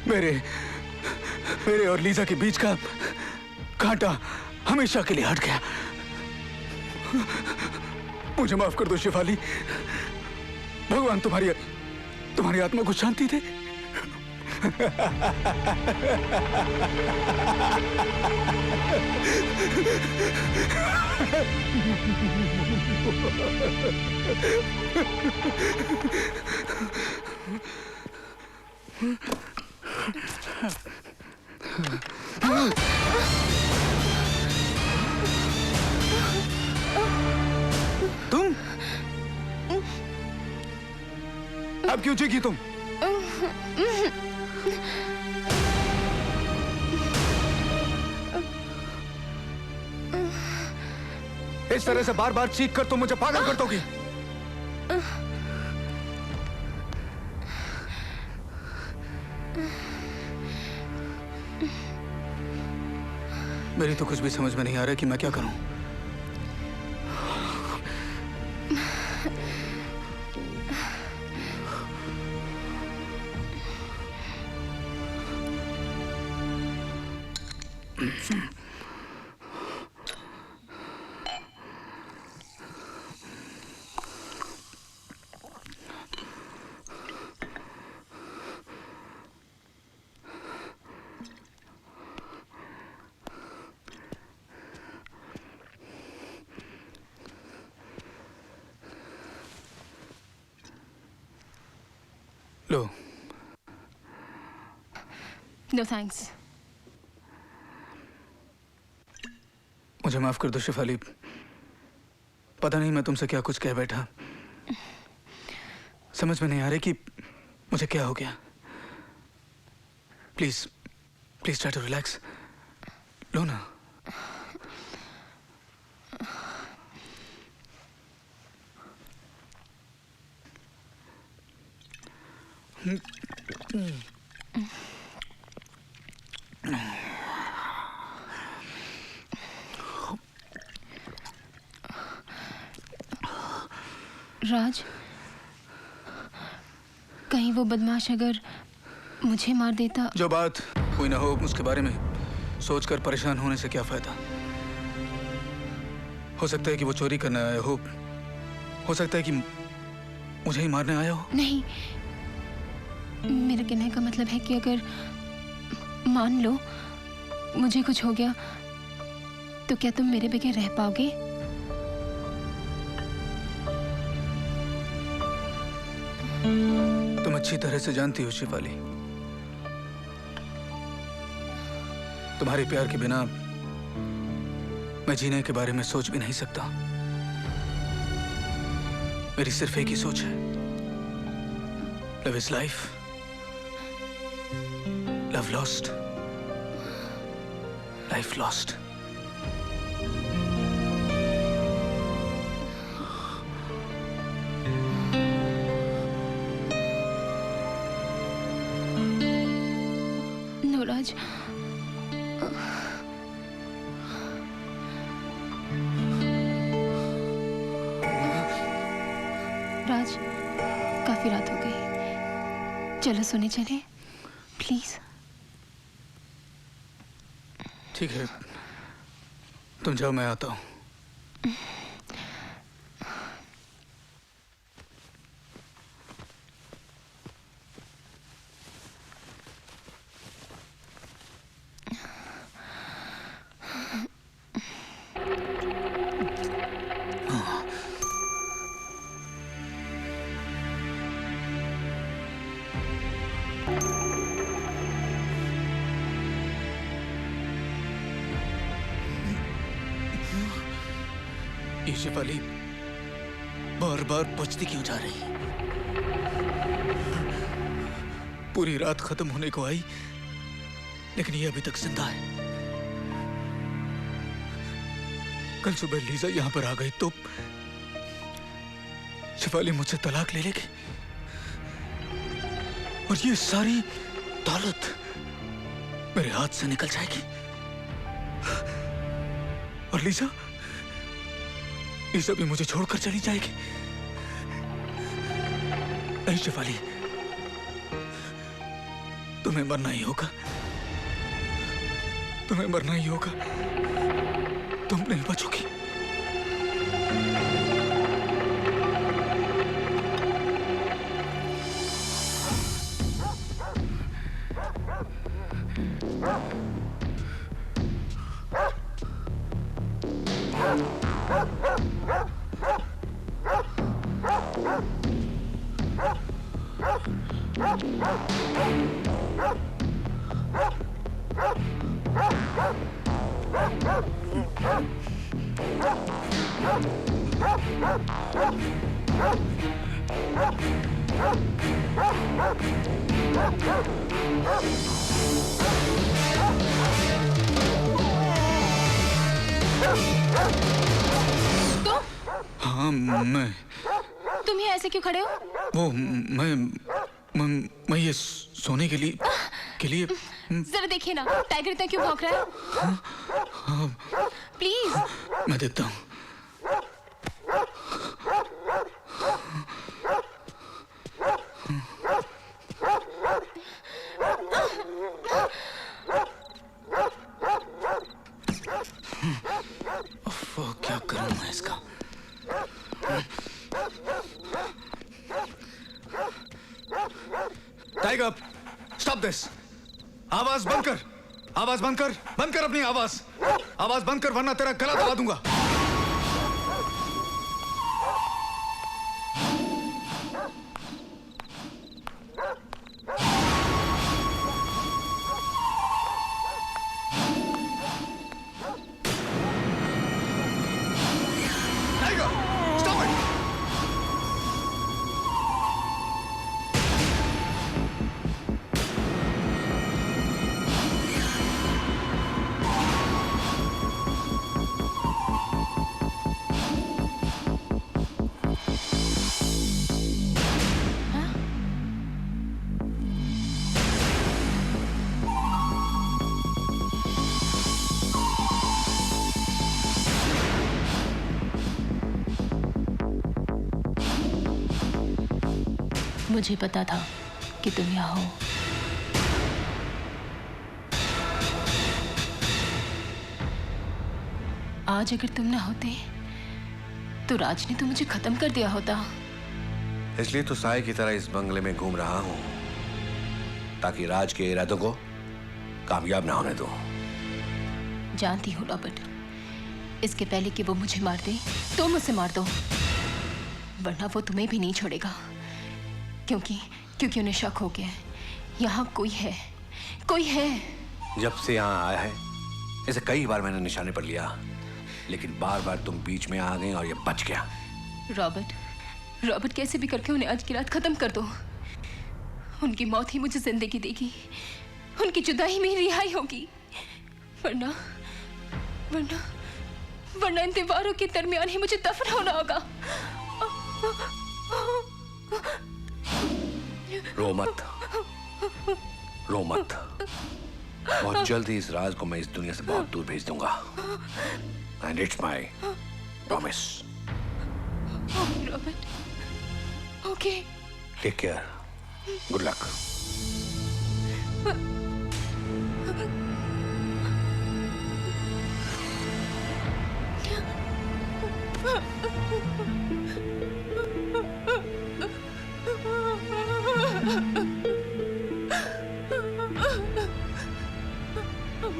Speaker 1: मेरे और लीजा के बीच का कांटा हमेशा के लिए हट गया। मुझे माफ कर दो शिफाली। भगवान तुम्हारी आत्मा को शांति दे। तुम अब क्यों चीखी तुम? इस तरह से बार बार चीख कर तुम मुझे पागल कर दोगी। मेरी तो कुछ भी समझ में नहीं आ रहा कि मैं क्या करूं। लो।
Speaker 2: No thanks.
Speaker 1: मुझे माफ कर दो शिफाली। पता नहीं मैं तुमसे क्या कुछ कह बैठा। समझ में नहीं आ रही कि मुझे क्या हो गया। Please try to relax. लो ना।
Speaker 2: राज, कहीं वो बदमाश अगर मुझे मार देता।
Speaker 1: जो बात हुई ना हो उसके बारे में सोचकर परेशान होने से क्या फायदा। हो सकता है कि वो चोरी करने आया हो सकता है कि मुझे ही मारने आया हो।
Speaker 2: नहीं, मेरे कहने का मतलब है कि अगर मान लो मुझे कुछ हो गया तो क्या तुम मेरे बगैर रह पाओगे?
Speaker 1: तुम अच्छी तरह से जानती हो शिफाली, तुम्हारे प्यार के बिना मैं जीने के बारे में सोच भी नहीं सकता। मेरी सिर्फ एक ही सोच है, love is life, love lost, life lost.
Speaker 2: Raj, Raj, काफी रात हो गई, चलो सोने चले प्लीज।
Speaker 1: ठीक है, तुम जाओ, मैं आता हूँ। ये शिफाली बार बार बचती क्यों जा रही? पूरी रात खत्म होने को आई लेकिन ये अभी तक जिंदा है। कल सुबह लीजा यहां पर आ गई तो शिफाली मुझसे तलाक ले लेगी और ये सारी दौलत मेरे हाथ से निकल जाएगी। और लीजा ये सभी मुझे छोड़कर चली जाएगी। नहीं शेफाली, तुम्हें मरना ही होगा, तुम्हें मरना ही होगा, तुम नहीं बचोगी। हाँ,
Speaker 2: तुम यहाँ ऐसे क्यों खड़े हो?
Speaker 1: वो मैं ये सोने के लिए
Speaker 2: जरा देखिए ना, टाइगर इतना क्यों भौंक रहा है?
Speaker 1: हाँ,
Speaker 2: प्लीज।
Speaker 1: मैं देखता हूँ। क्या करूँ मैं इसका? Tiger, stop this! आवाज बंद कर, आवाज बंद कर, बंद कर अपनी आवाज, आवाज बंद कर वरना तेरा गला दबा दूंगा।
Speaker 2: मुझे पता था कि तुम यहाँ हो। आज अगर तुम ना होते तो राज ने तो मुझे खत्म कर दिया होता।
Speaker 10: इसलिए तो साय की तरह इस बंगले में घूम रहा हूं ताकि राज के इरादों को कामयाब ना होने दो।
Speaker 2: जानती हूँ रॉबर्ट, इसके पहले कि वो मुझे मार दे तो मुझसे मार दो, वरना वो तुम्हें भी नहीं छोड़ेगा। क्योंकि उन्हें शक हो गया है यहाँ कोई है।
Speaker 10: जब से यहाँ आया है इसे कई बार मैंने निशाने पर लिया, लेकिन बार बार तुम बीच में आ गई और ये बच गया।
Speaker 2: रॉबर्ट कैसे भी करके उन्हें आज की रात खत्म कर दो। उनकी मौत ही मुझे जिंदगी देगी, उनकी जुदाई में रिहाई होगी, वरना इन दीवारों के दरमियान ही मुझे दफन होना होगा।
Speaker 10: रो मत। बहुत जल्द ही इस राज को मैं इस दुनिया से बहुत दूर भेज दूंगा। And it's my promise.
Speaker 2: Robert, okay.
Speaker 10: Take care, good luck.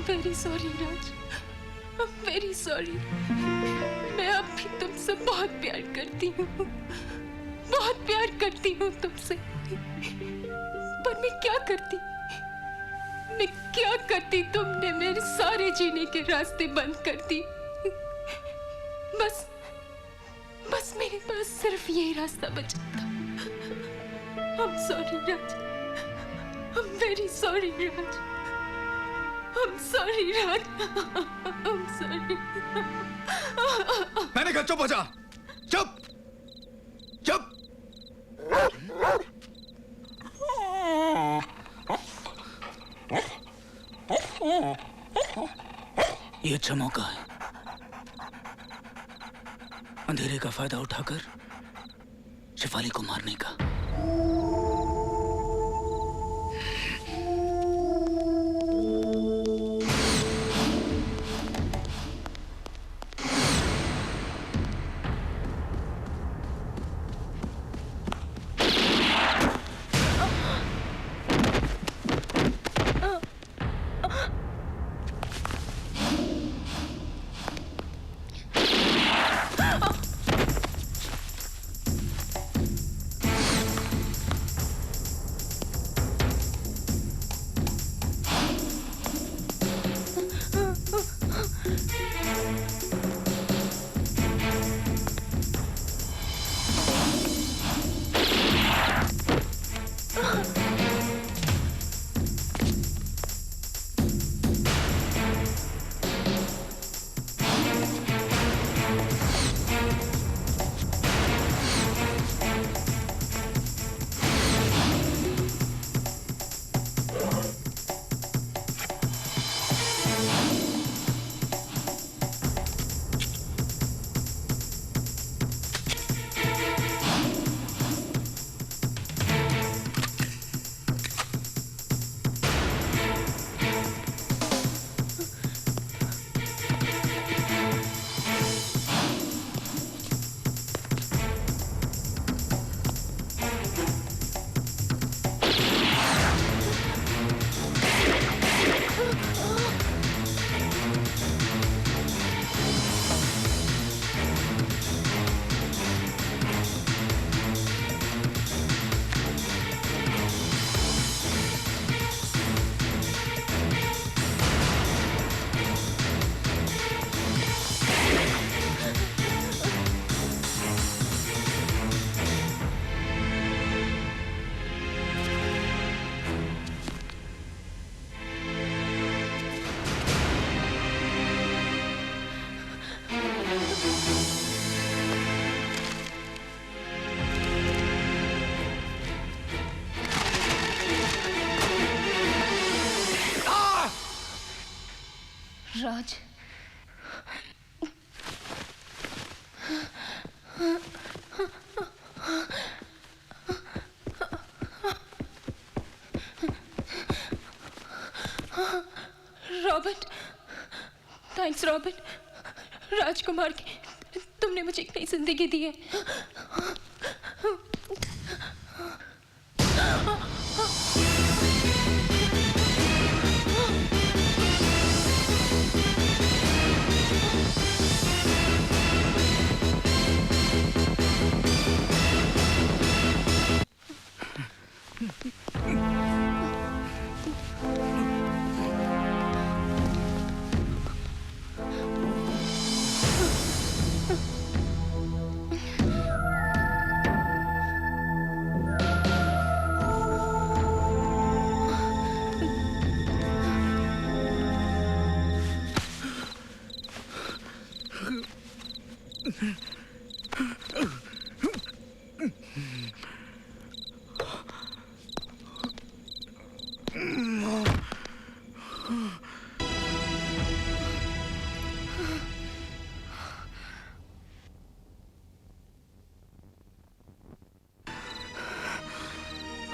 Speaker 2: Very sorry Raj, very sorry. मैं अब भी तुमसे बहुत प्यार करती हूँ, बहुत प्यार करती हूँ तुमसे। पर मैं क्या करती, तुमने मेरे सारे जीने के रास्ते बंद कर दी। बस मेरे पास सिर्फ यही रास्ता बचा था। I'm sorry Raj, I'm very sorry Raj, I'm sorry Raj, I'm sorry।
Speaker 1: मैंने कहा चुप हो जा, चुप। ये अच्छा मौका है, अंधेरे का फायदा उठाकर शेफाली को मारने का।
Speaker 2: राज, रॉबर्ट, थैंक्स रॉबर्ट। राजकुमार के तुमने मुझे एक नई जिंदगी दी है।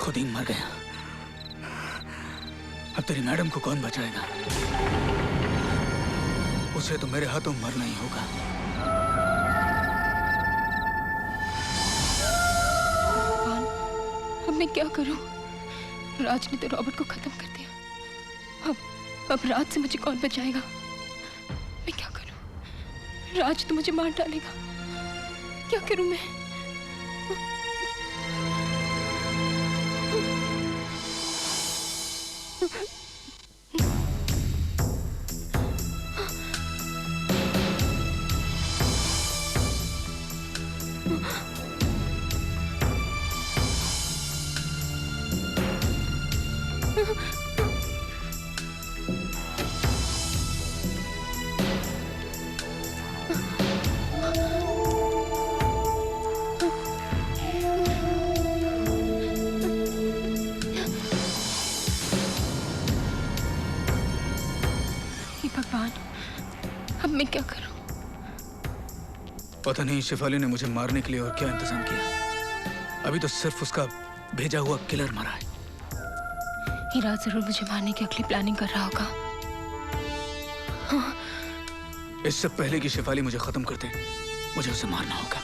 Speaker 1: खुद ही मर गया। अब तेरी मैडम को कौन बचाएगा? उसे तो मेरे हाथों मरना ही होगा।
Speaker 2: अब मैं क्या करूं? राज ने तो रॉबर्ट को खत्म कर दिया। अब राज से मुझे कौन बचाएगा? मैं क्या करूं? राज तो मुझे मार डालेगा। क्या करूं मैं?
Speaker 1: पता नहीं शेफाली ने मुझे मारने के लिए और क्या इंतजाम किया। अभी तो सिर्फ उसका भेजा हुआ किलर मरा है।
Speaker 2: हीरा जरूर मुझे मारने की अगली प्लानिंग कर रहा होगा। हाँ।
Speaker 1: इससे पहले कि शेफाली मुझे खत्म कर दे, मुझे उसे मारना होगा।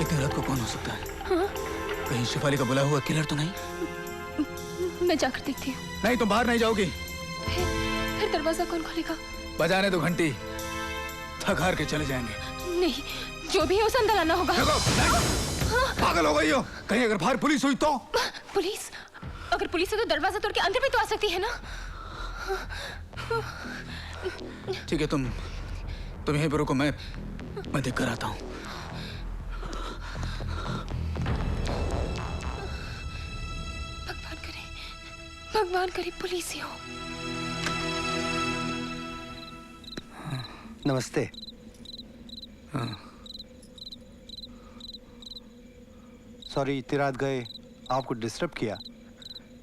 Speaker 1: इतनी रात को कौन हो सकता है? कहीं शेफाली का बुला हुआ किलर तो नहीं?
Speaker 2: मैं जाकर देखती हूँ।
Speaker 1: नहीं, तुम बाहर नहीं जाओगी।
Speaker 2: फिर दरवाजा कौन खोलेगा?
Speaker 1: बजाने दो घंटी, थक हार के चले जाएंगे।
Speaker 2: नहीं, जो भी है उसे अंदर लाना होगा।
Speaker 1: पागल हो गई हो? कहीं अगर बाहर पुलिस हुई तो?
Speaker 2: पुलिस? अगर पुलिस है तो दरवाजा तोड़ के अंदर भी तो आ सकती है ना?
Speaker 1: ठीक है, तुम यहीं पर रुको, मैं देख कर आता हूँ।
Speaker 2: भगवान करे पुलिस ही हो।
Speaker 11: नमस्ते। सॉरी इतनी रात गए आपको डिस्टर्ब किया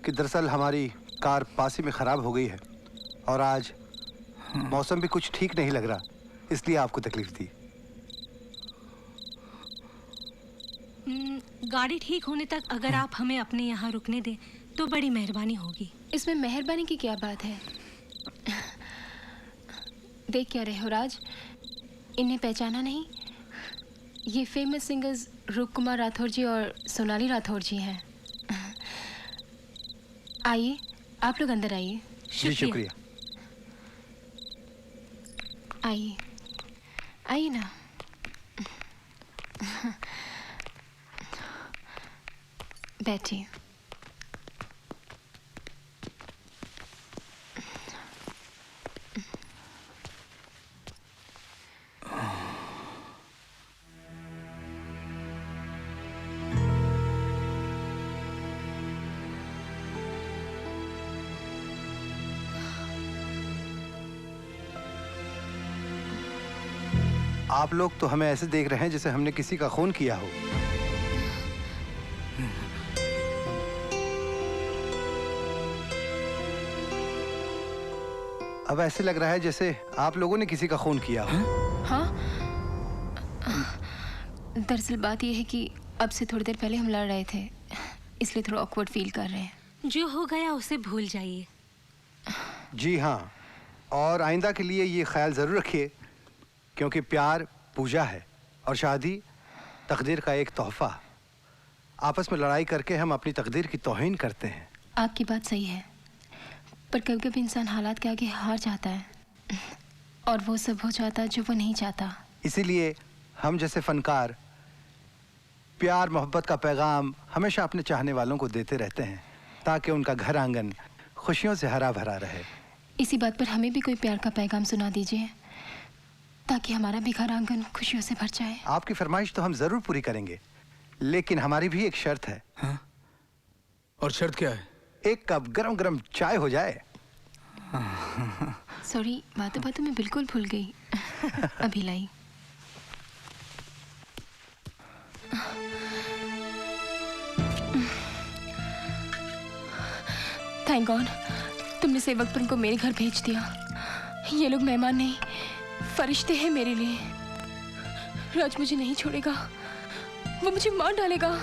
Speaker 11: कि दरअसल हमारी कार पासी में ख़राब हो गई है और आज मौसम भी कुछ ठीक नहीं लग रहा, इसलिए आपको तकलीफ दी।
Speaker 12: गाड़ी ठीक होने तक अगर आप हमें अपने यहाँ रुकने दें तो बड़ी मेहरबानी होगी।
Speaker 2: इसमें मेहरबानी की क्या बात है? देख क्या रहे हो राज, इन्हें पहचाना नहीं? ये फेमस सिंगर्स रूप कुमार राठौर जी और सोनाली राठौर जी हैं। आइए, आप लोग अंदर आइए।
Speaker 11: जी शुक्रिया।
Speaker 2: आइए आइए ना। बैठिए।
Speaker 11: आप लोग तो हमें ऐसे देख रहे हैं जैसे हमने किसी का खून किया हो। अब ऐसे लग रहा है जैसे आप लोगों ने किसी का खून किया हो।
Speaker 2: हाँ? दरअसल बात यह है कि अब से थोड़ी देर पहले हम लड़ रहे थे, इसलिए थोड़ा ऑकवर्ड फील कर रहे हैं।
Speaker 12: जो हो गया उसे भूल जाइए।
Speaker 11: जी हाँ, और आइंदा के लिए ये ख्याल ज़रूर रखिए क्योंकि प्यार पूजा है और शादी तकदीर का एक तोहफा। आपस में लड़ाई करके हम अपनी तकदीर की तौहीन करते हैं।
Speaker 2: आपकी बात सही है, पर कभी कभी इंसान हालात के आगे हार जाता है और वो सब हो जाता है जो वो नहीं चाहता।
Speaker 11: इसीलिए हम जैसे फनकार प्यार मोहब्बत का पैगाम हमेशा अपने चाहने वालों को देते रहते हैं ताकि उनका घर आंगन खुशियों से हरा भरा रहे।
Speaker 2: इसी बात पर हमें भी कोई प्यार का पैगाम सुना दीजिए ताकि हमारा भी घर आंगन खुशियों से भर जाए।
Speaker 11: आपकी फरमाइश तो हम जरूर पूरी करेंगे, लेकिन हमारी भी एक शर्त है।
Speaker 1: हाँ? और शर्त क्या है?
Speaker 11: एक कप गरम गरम चाय हो जाए।
Speaker 2: सॉरी, बातों बातों में बिल्कुल भूल गई। अभी लाई। थैंक गॉड तुमने सेवक पर उनको मेरे घर भेज दिया। ये लोग मेहमान नहीं, फरिश्ते हैं मेरे लिए। राज मुझे नहीं छोड़ेगा, वो मुझे मार डालेगा।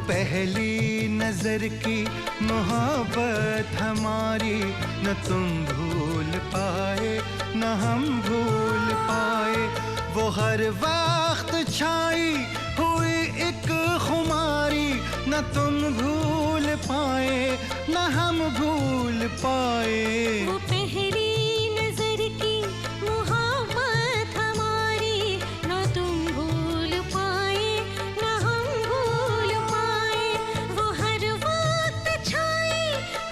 Speaker 4: पहली नजर की मोहब्बत हमारी न तुम भूल पाए, न हम भूल पाए। वो हर वक्त छाई हुई एक खुमारी, न तुम भूल पाए न हम भूल पाए।
Speaker 12: वो पहली नजर की मोहब्बत हमारी, न तुम भूल पाए न हम भूल पाए। वो हर वक्त छाई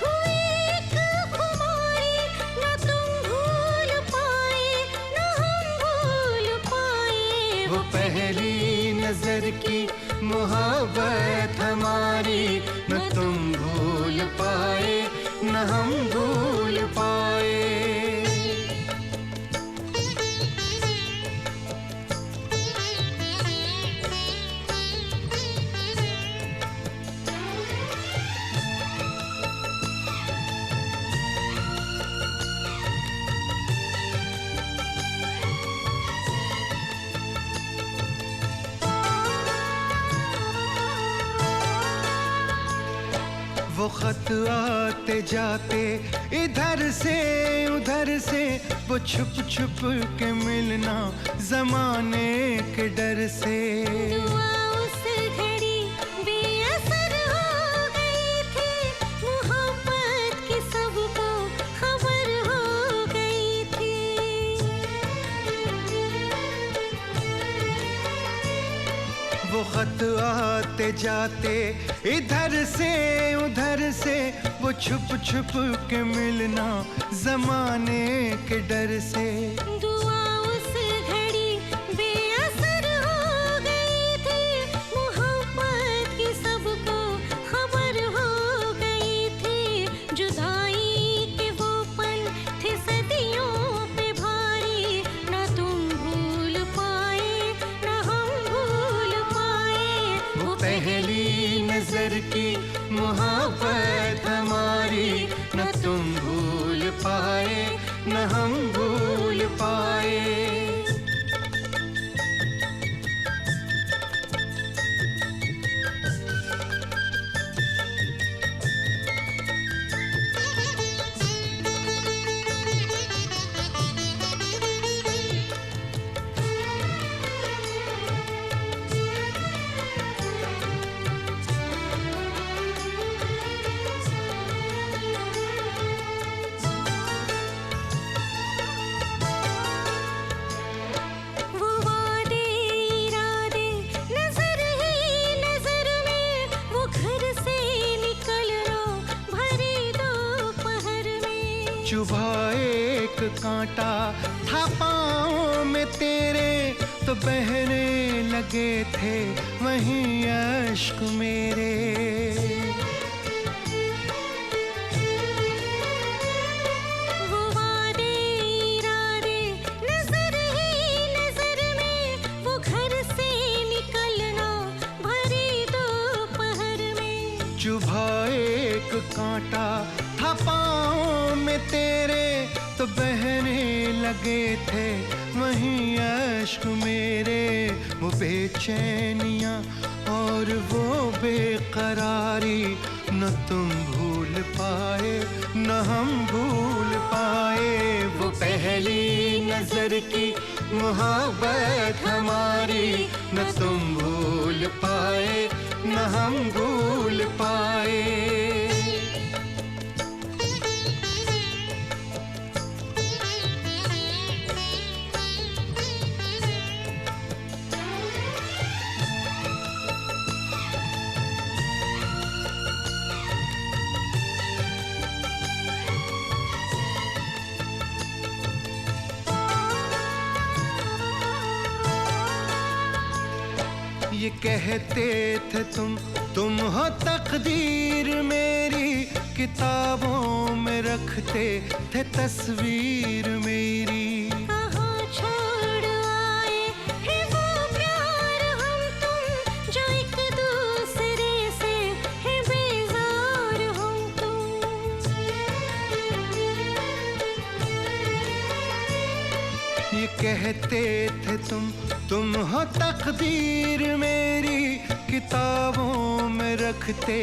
Speaker 12: हुई एक खुमारी, न तुम भूल पाए न हम भूल पाए।
Speaker 4: वो पहली नजर की मोहब्बत हमारी, न तुम भूल पाए न हम भूल पाए। वो खत आते जाते इधर से उधर से, वो छुप छुप के मिलना जमाने के डर से।
Speaker 12: दुआ उस घड़ी बेअसर हो गई थी, मोहब्बत की सबको खबर हो गई थी।
Speaker 4: वो खत आते जाते इधर से उधर से, वो छुप छुप के मिलना जमाने के डर से।
Speaker 12: दुआ उस घड़ी बेअसर हो गई थी, मोहब्बत की सबको खबर हो गई थी। जुदाई के वो पल थे सदियों पे भारी, न तुम भूल पाए न हम भूल पाए।
Speaker 4: वो पहली नजर की मोहब्बत हमारी, न तुम भूल पाए न हम भूल पाए।
Speaker 12: वो वादे इरादे नजर ही नजर में, वो घर से निकलना भरी दोपहर में।
Speaker 4: चुभा एक कांटा था पाँव में तेरे, तो बहने लगे थे वहीं अश्क मेरे।
Speaker 12: वो वादे इरादे नजर ही नजर में, वो घर से निकलना भरी दोपहर में।
Speaker 4: चुभा एक कांटा था पाँव में तेरे, तो बहने लगे थे वहीं अश्क मेरे। वो बेचैनियाँ और वो बेकरारी, न तुम भूल पाए न हम भूल पाए। वो पहली नजर की मोहब्बत हमारी, न तुम भूल पाए न हम भूल पाए। ये कहते थे तुम हो तकदीर मेरी, किताबों में रखते थे तस्वीर मेरी।
Speaker 12: कहाँ छोड़ आए हैं वो प्यार हम तुम, जो एक दूसरे से है बेजार हम तुम।
Speaker 4: ये कहते थे तुम हो तकदीर मेरी, किताबों में रखते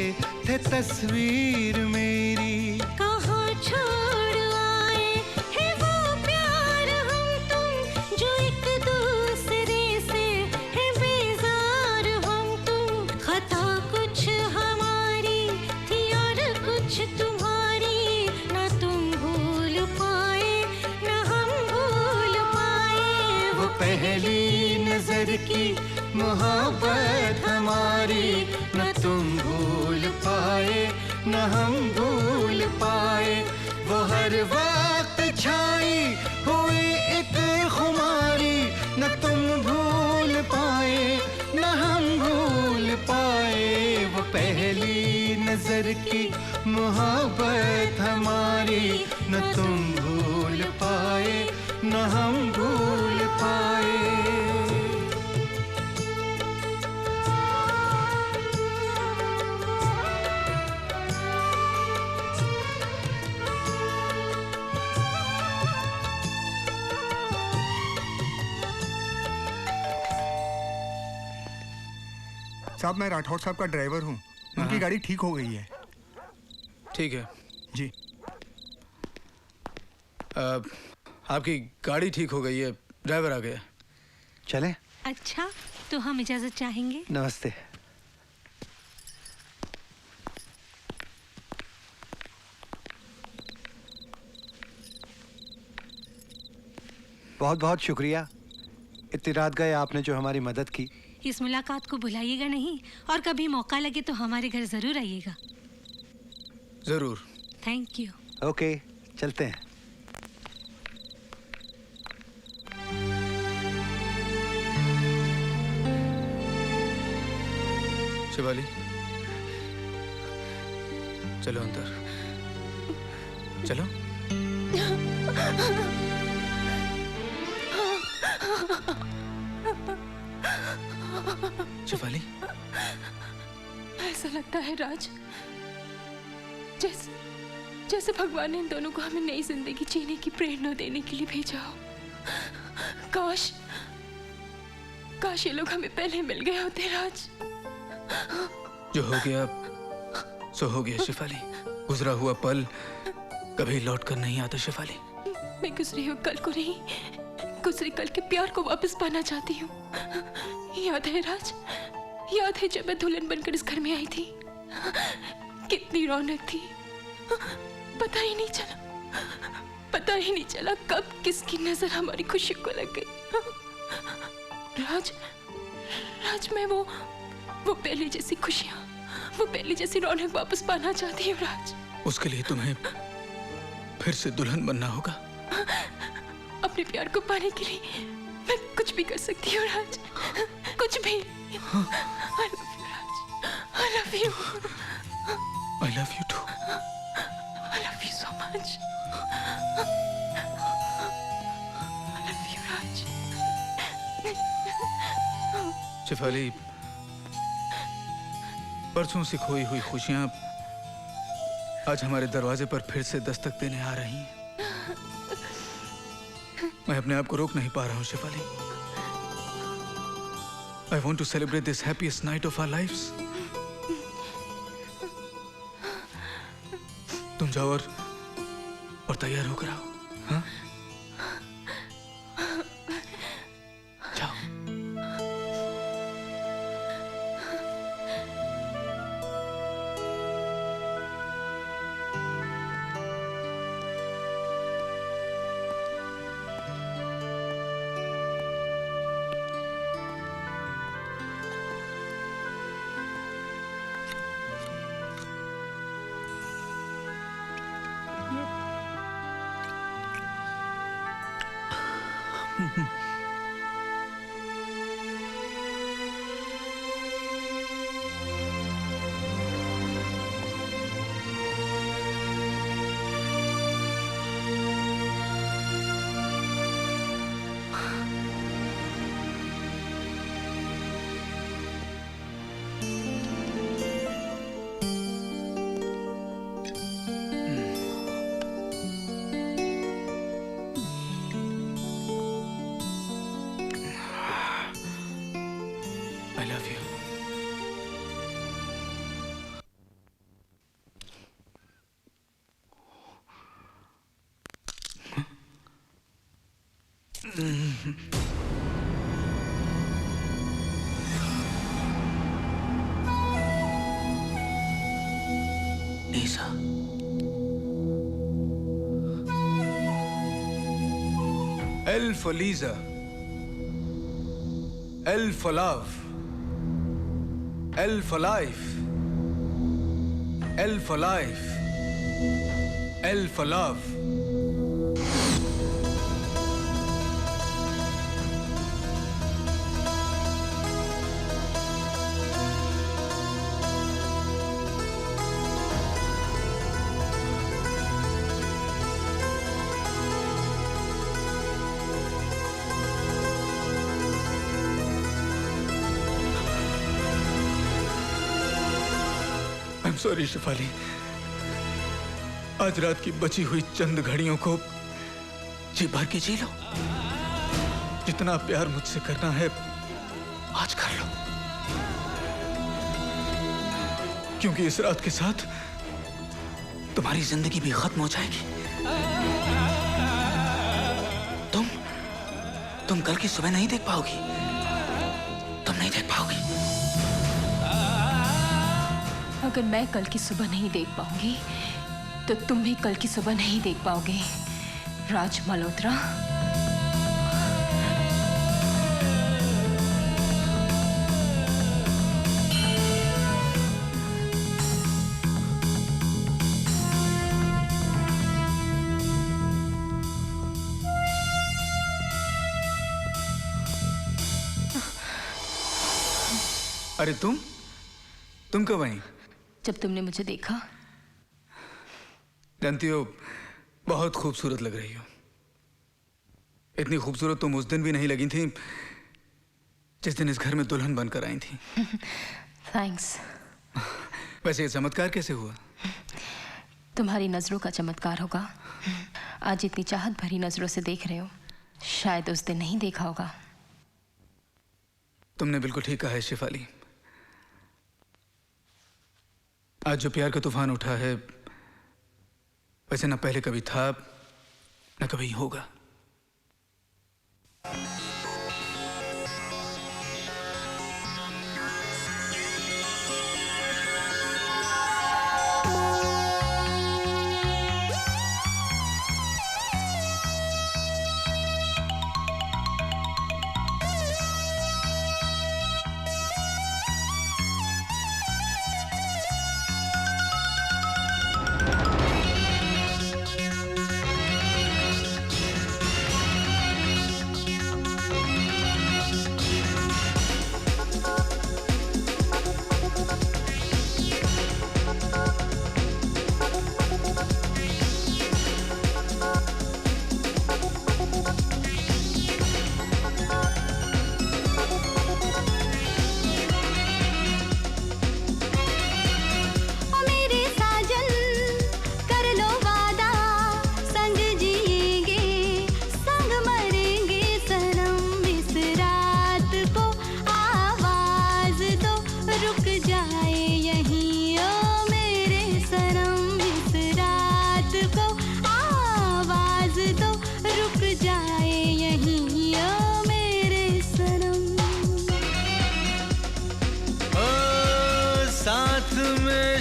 Speaker 4: थे तस्वीर मेरी।
Speaker 12: कहाँ छोड़ आए हैं वो प्यार
Speaker 4: पहली नजर की मोहब्बत हमारी न तुम भूल पाए न हम भूल पाए। वो हर वक्त छाई हुई एक खुमारी न तुम भूल पाए न हम भूल पाए। वो पहली नजर की मोहब्बत हमारी न तुम भूल पाए न हम भूल पाए।
Speaker 6: साहब मैं राठौर साहब का ड्राइवर हूँ, उनकी गाड़ी ठीक हो गई है।
Speaker 1: ठीक है
Speaker 6: जी।
Speaker 1: आपकी गाड़ी ठीक हो गई है, ड्राइवर आ गया।
Speaker 11: चलें?
Speaker 12: अच्छा तो हम इजाजत चाहेंगे।
Speaker 11: नमस्ते। बहुत बहुत शुक्रिया। इतनी रात गए आपने जो हमारी मदद की।
Speaker 12: इस मुलाकात को भुलाइएगा नहीं और कभी मौका लगे तो हमारे घर जरूर आइएगा।
Speaker 1: जरूर।
Speaker 12: Thank you.
Speaker 11: ओके चलते हैं।
Speaker 1: शिवाली चलो अंदर चलो। शिवाली
Speaker 2: ऐसा लगता है राज जैसे भगवान ने इन दोनों को हमें नई जिंदगी जीने की प्रेरणा देने के लिए भेजा हो। काश ये लोग हमें पहले मिल गए होते राज।
Speaker 1: जो हो गया सो हो गया शिवाली। गुजरा हुआ पल कभी लौट कर नहीं आता शिवाली।
Speaker 2: मैं गुजरे हुए कल को नहीं, गुजरे कल के प्यार को वापस पाना चाहती हूँ। याद है राज, याद है जब मैं दुल्हन बनकर इस घर में आई थी, कितनी रौनक थी। पता ही नहीं चला कब किसकी नजर हमारी खुशी को लग गई। राज मैं वो पहले जैसी खुशियाँ, वो पहले जैसी रौनक वापस पाना चाहती हूँ राज।
Speaker 1: उसके लिए तुम्हें फिर से दुल्हन बनना होगा।
Speaker 2: अपने प्यार को पाने के लिए मैं कुछ भी कर सकती हूँ राज, कुछ भी। I love you Raj, I love you.
Speaker 1: I love you too.
Speaker 2: I love you so much. I love you राज.
Speaker 1: शिफाली परसों से खोई हुई खुशियां आज हमारे दरवाजे पर फिर से दस्तक देने आ रही हैं। मैं अपने आप को रोक नहीं पा रहा हूं Shifali. I want to celebrate this happiest night of our lives. तुम जाओ और तैयार होकर आओ। हाँ? जाओ। I love you. Lisa. L for Lisa. L for love. L for life. L for life. L for love. I'm sorry, Shefali. आज रात की बची हुई चंद घड़ियों को जी भर के जी लो। जितना प्यार मुझसे करना है आज कर लो, क्योंकि इस रात के साथ तुम्हारी जिंदगी भी खत्म हो जाएगी। तुम कल की सुबह नहीं देख पाओगी। तुम नहीं देख पाओगी।
Speaker 2: अगर मैं कल की सुबह नहीं देख पाऊंगी तो तुम भी कल की सुबह नहीं देख पाओगे, राज मल्होत्रा।
Speaker 1: अरे तुम कब आई?
Speaker 2: जब तुमने मुझे देखा।
Speaker 1: जानती हो, बहुत खूबसूरत लग रही हो। इतनी खूबसूरत तुम उस दिन भी नहीं लगी थी जिस दिन इस घर में दुल्हन बनकर आई थी।
Speaker 2: थैंक्स।
Speaker 1: वैसे ये चमत्कार कैसे हुआ?
Speaker 2: तुम्हारी नजरों का चमत्कार होगा। आज इतनी चाहत भरी नजरों से देख रहे हो, शायद उस दिन नहीं देखा होगा।
Speaker 1: तुमने बिल्कुल ठीक कहा है शेफाली। आज जो प्यार का तूफान उठा है वैसे न पहले कभी था न कभी होगा।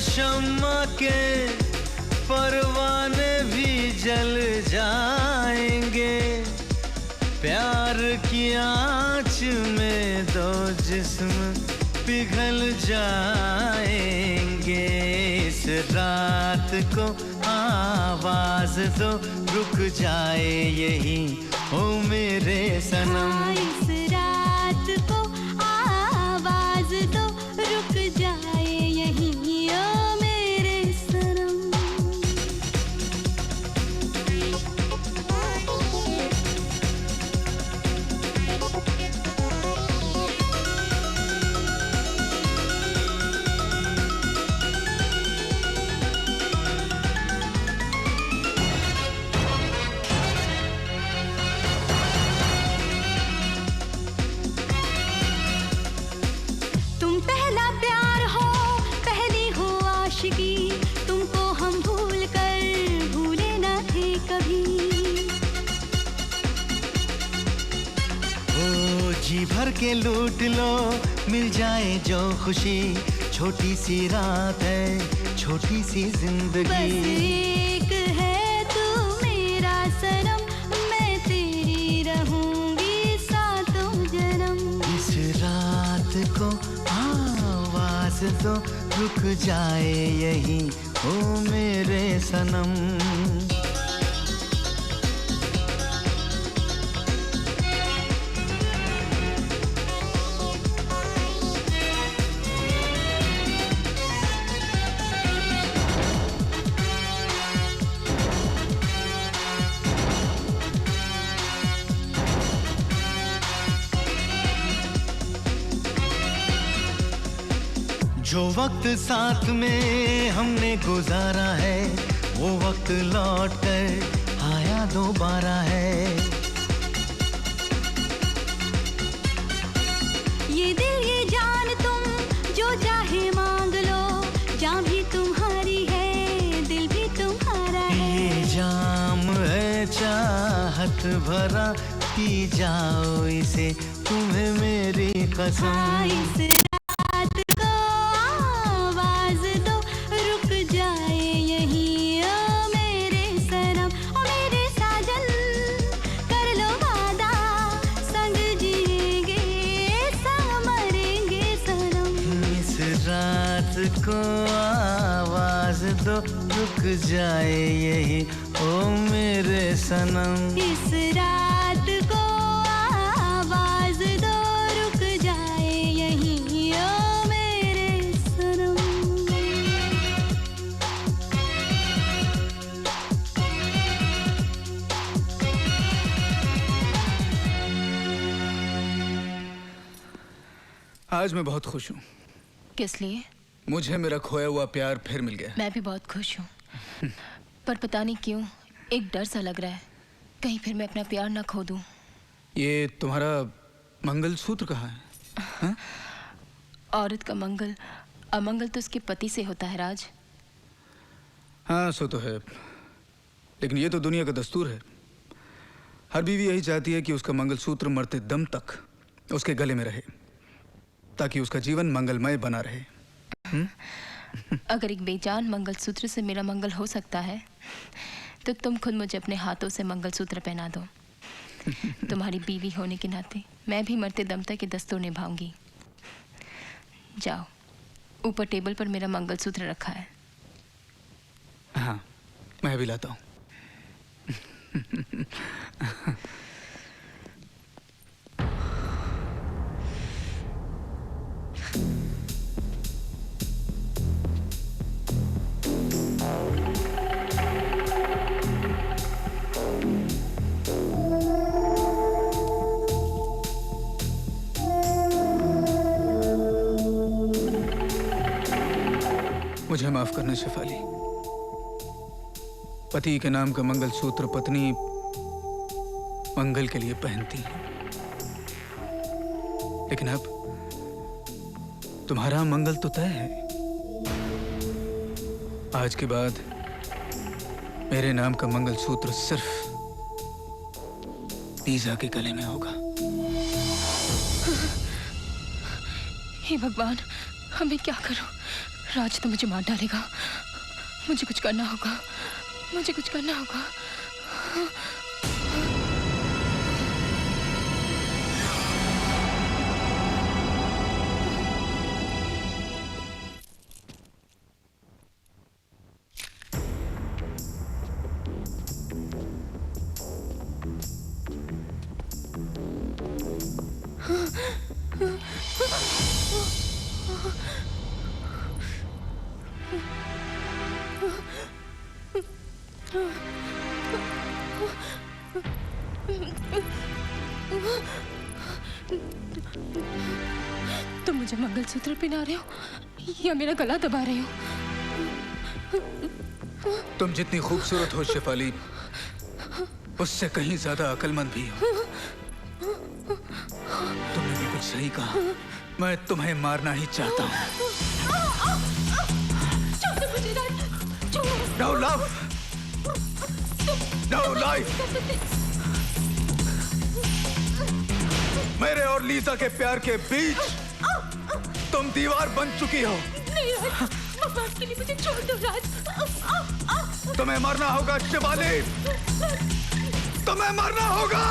Speaker 4: शम्मा के परवाने भी जल जाएंगे, प्यार की आँच में दो जिस्म पिघल जाएंगे। इस रात को आवाज दो रुक जाए यही ओ मेरे सनम।
Speaker 8: इस रात को आवाज दो रुक जाए यही ओ मेरे सनम। तुम पहला प्यार हो, पहली हो आशिकी, तुमको हम भूल कर भूले न थे कभी।
Speaker 4: ओ जी भर के लूट लो, मिल जाए जो खुशी, छोटी सी रात है छोटी सी
Speaker 8: बस
Speaker 4: जिंदगी।
Speaker 8: एक है तू मेरा सनम, मैं तेरी रहूंगी सातों जन्म।
Speaker 4: इस को आवाज दो, रुक जाए यही ओ मेरे सनम। जो वक्त साथ में हमने गुजारा है, वो वक्त लौट कर आया दोबारा है।
Speaker 8: ये दिल ये जान तुम जो चाहे मांग लो, जान भी तुम्हारी है, दिल भी तुम्हारा है।
Speaker 4: ये जाम है चाहत भरा, पी जाओ इसे तुम्हें मेरी कसम।
Speaker 8: इस रात को आवाज दो, रुक जाए यही ओ मेरे सनम। ओ मेरे साजन कर लो वादा, संग जिएंगे संग मरेंगे सनम।
Speaker 4: इस रात को आवाज दो, रुक जाए यही ओ मेरे सनम।
Speaker 8: इस रात को आवाज दो, रुक जाए यही ओ मेरे सनम।
Speaker 1: आज मैं बहुत खुश हूँ।
Speaker 2: किस लिए?
Speaker 1: मुझे मेरा खोया हुआ प्यार फिर मिल गया।
Speaker 2: मैं भी बहुत खुश हूँ, पर पता नहीं क्यों एक डर सा लग रहा है, कहीं फिर मैं अपना प्यार ना खो दूं।
Speaker 1: ये तुम्हारा मंगलसूत्र कहाँ है? हा?
Speaker 2: औरत का मंगल अमंगल तो उसके पति से होता है राज।
Speaker 1: हाँ सो तो है, लेकिन ये तो दुनिया का दस्तूर है। हर बीवी यही चाहती है कि उसका मंगलसूत्र मरते दम तक उसके गले में रहे, ताकि उसका जीवन मंगलमय बना रहे।
Speaker 2: अगर एक बेजान मंगलसूत्र से मेरा मंगल हो सकता है, तो तुम खुद मुझे अपने हाथों से मंगलसूत्र पहना दो। तुम्हारी बीवी होने के नाते मैं भी मरते दम तक ये दस्तूर निभाऊंगी। जाओ, ऊपर टेबल पर मेरा मंगलसूत्र रखा है।
Speaker 1: हाँ, मैं भी लाता हूँ। मुझे माफ करना शेफाली। पति के नाम का मंगलसूत्र पत्नी मंगल के लिए पहनती है, लेकिन अब तुम्हारा मंगल तो तय है। आज के बाद मेरे नाम का मंगलसूत्र सिर्फ लीजा के गले में होगा।
Speaker 2: हे भगवान, हमें क्या करूं? राज तो मुझे मार डालेगा। मुझे कुछ करना होगा, मुझे कुछ करना होगा। तुम मुझे मंगलसूत्र पहना रहे हो या मेरा गला दबा रहे हो?
Speaker 1: तुम जितनी खूबसूरत हो शेफाली, उससे कहीं ज्यादा अक्लमंद भी हो। तुमने बिल्कुल सही कहा, मैं तुम्हें मारना ही चाहता हूँ। No love, no life। मेरे और लीजा के प्यार के बीच तुम दीवार बन चुकी हो।
Speaker 2: नहीं राज, बस के लिए मुझे छोड़ दो राज।
Speaker 1: तुम्हें मरना होगा शिवाली, तुम्हें मरना होगा।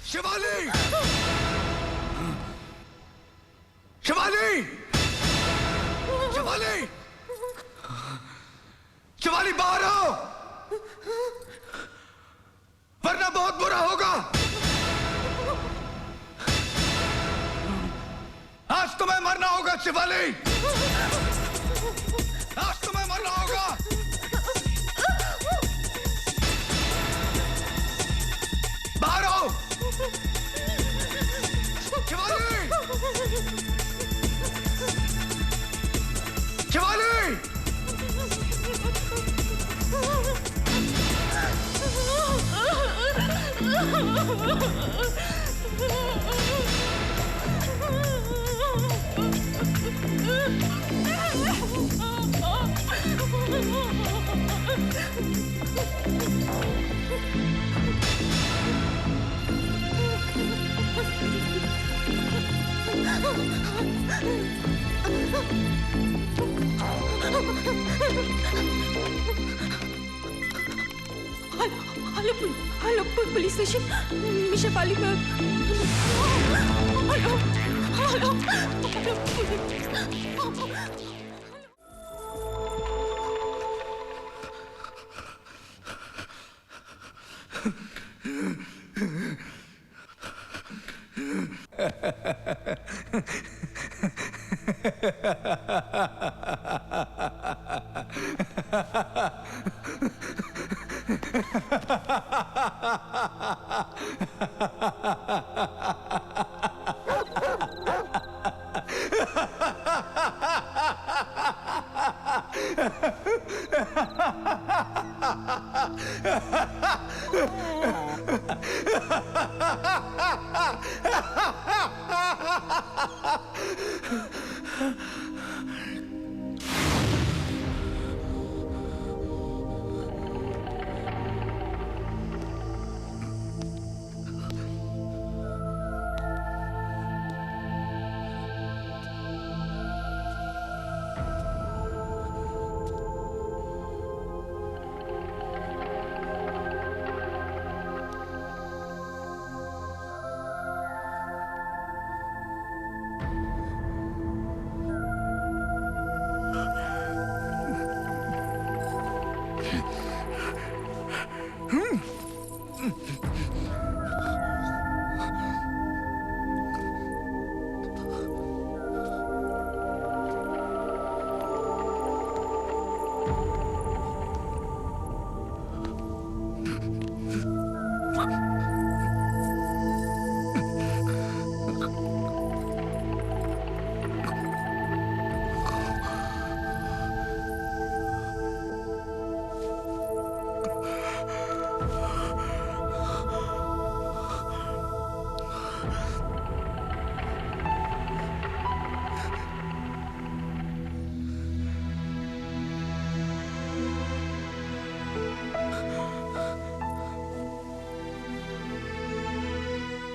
Speaker 7: शिवाली! शिवाली! शिवाली! शिवाली बाहर आओ, वरना बहुत बुरा होगा। आज तुम्हें मरना होगा शिवाली, आज तुम्हें मरना होगा। बाहर आओ Shivali! Shivali!
Speaker 2: Hello police station मैं शेफाली हेलो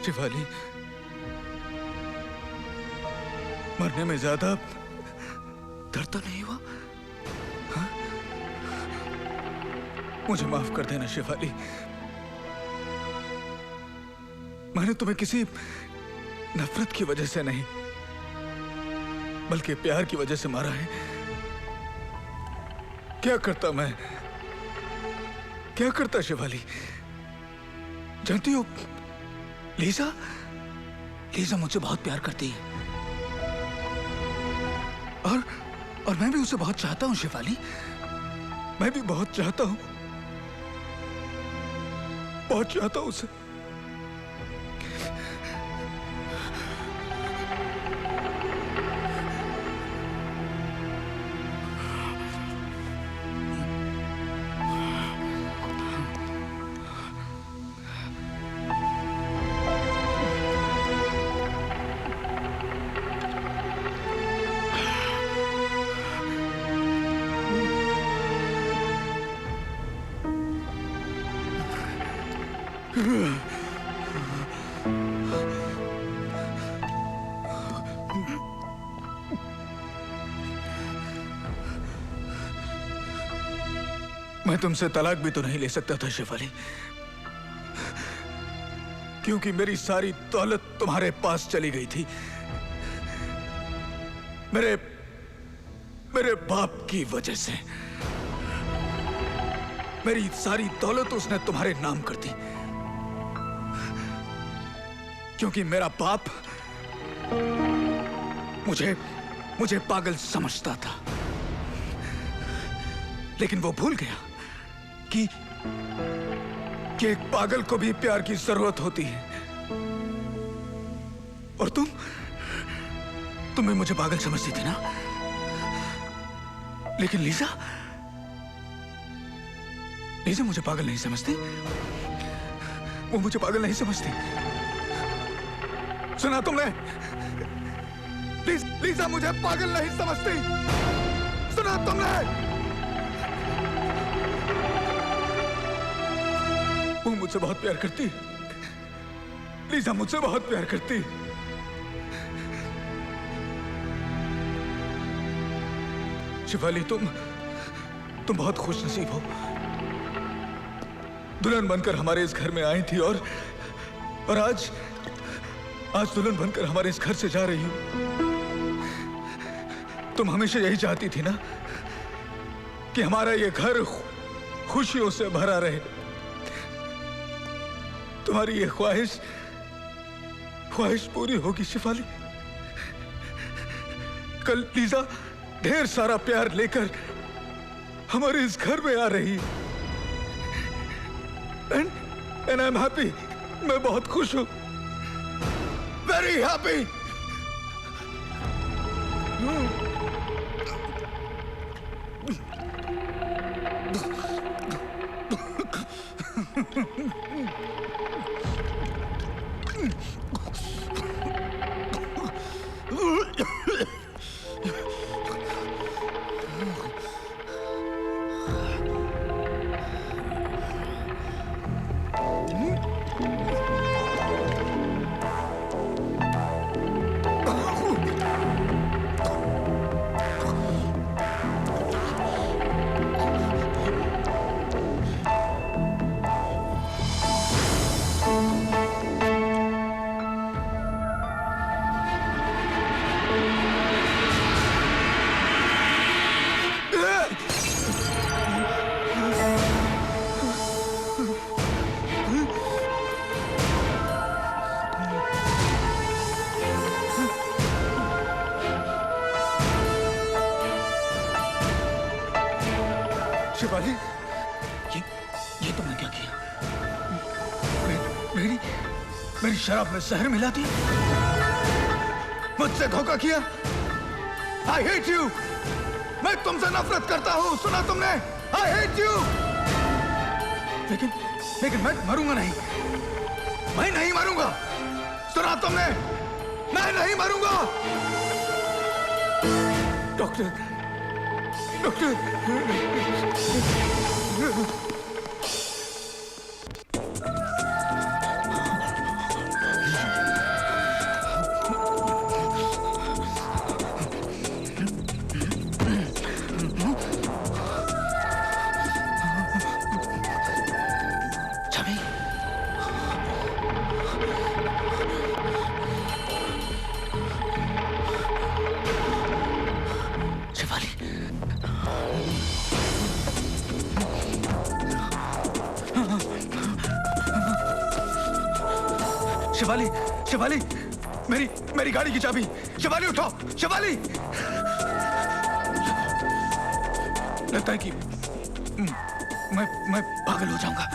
Speaker 1: शिवाली, मरने में ज्यादा दर्द तो नहीं हुआ? हाँ? मुझे माफ कर देना शिवाली। मैंने तुम्हें किसी नफरत की वजह से नहीं, बल्कि प्यार की वजह से मारा है। क्या करता मैं, क्या करता शिवाली? जानती हो लीजा मुझसे बहुत प्यार करती है। और मैं भी उसे बहुत चाहता हूँ शिफाली, मैं भी बहुत चाहता हूँ, बहुत चाहता हूँ उसे। मैं तुमसे तलाक भी तो नहीं ले सकता था शिफाली, क्योंकि मेरी सारी दौलत तुम्हारे पास चली गई थी। मेरे बाप की वजह से मेरी सारी दौलत उसने तुम्हारे नाम कर दी, क्योंकि मेरा बाप मुझे पागल समझता था। लेकिन वो भूल गया कि एक पागल को भी प्यार की जरूरत होती है। और तुम भी मुझे पागल समझती थी ना? लेकिन लीजा मुझे पागल नहीं समझती, वो मुझे पागल नहीं समझती। सुना तुमने? लीजा मुझे पागल नहीं समझती, सुना तुमने? वो मुझसे बहुत प्यार करती, लीजा मुझसे बहुत प्यार करती। शिफाली तुम बहुत खुश नसीब हो। दुल्हन बनकर हमारे इस घर में आई थी और आज दुल्हन बनकर हमारे इस घर से जा रही हो। तुम हमेशा यही चाहती थी ना कि हमारा ये घर खुशियों से भरा रहे। तुम्हारी ये ख्वाहिश पूरी होगी शिफाली। कल लीजा ढेर सारा प्यार लेकर हमारे इस घर में आ रही है। एंड आई एम हैप्पी, मैं बहुत खुश हूं, वेरी हैप्पी। शिवाली, ये तुमने क्या किया? मेरी शराब में जहर मिला दी, मुझसे धोखा किया। I hate you, मैं तुमसे नफरत करता हूँ, सुना तुमने? I hate you। लेकिन मैं मरूंगा नहीं, मैं नहीं मरूंगा, सुना तुमने? मैं नहीं मरूंगा। डॉक्टर शिवाली, मेरी गाड़ी की चाबी। शिवाली उठो, शिवाली। लगता है कि मैं पागल हो जाऊंगा।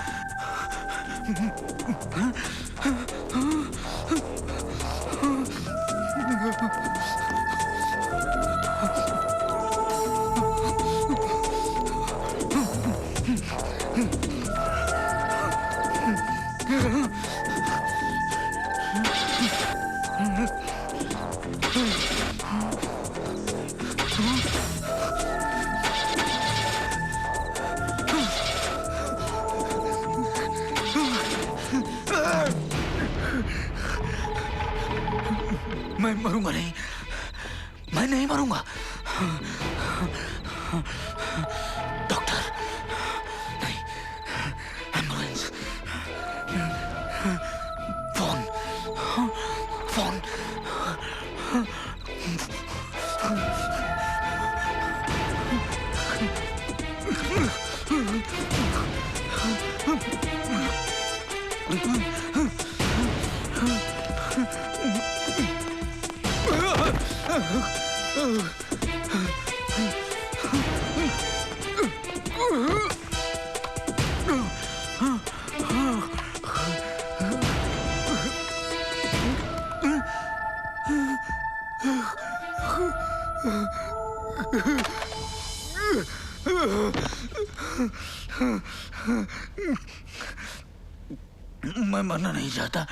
Speaker 1: मैं मरूंगा नहीं, मैं नहीं मरूंगा। डॉक्टर, नहीं, एम्बुलेंस, फोन, फोन। मैं मरना नहीं चाहता।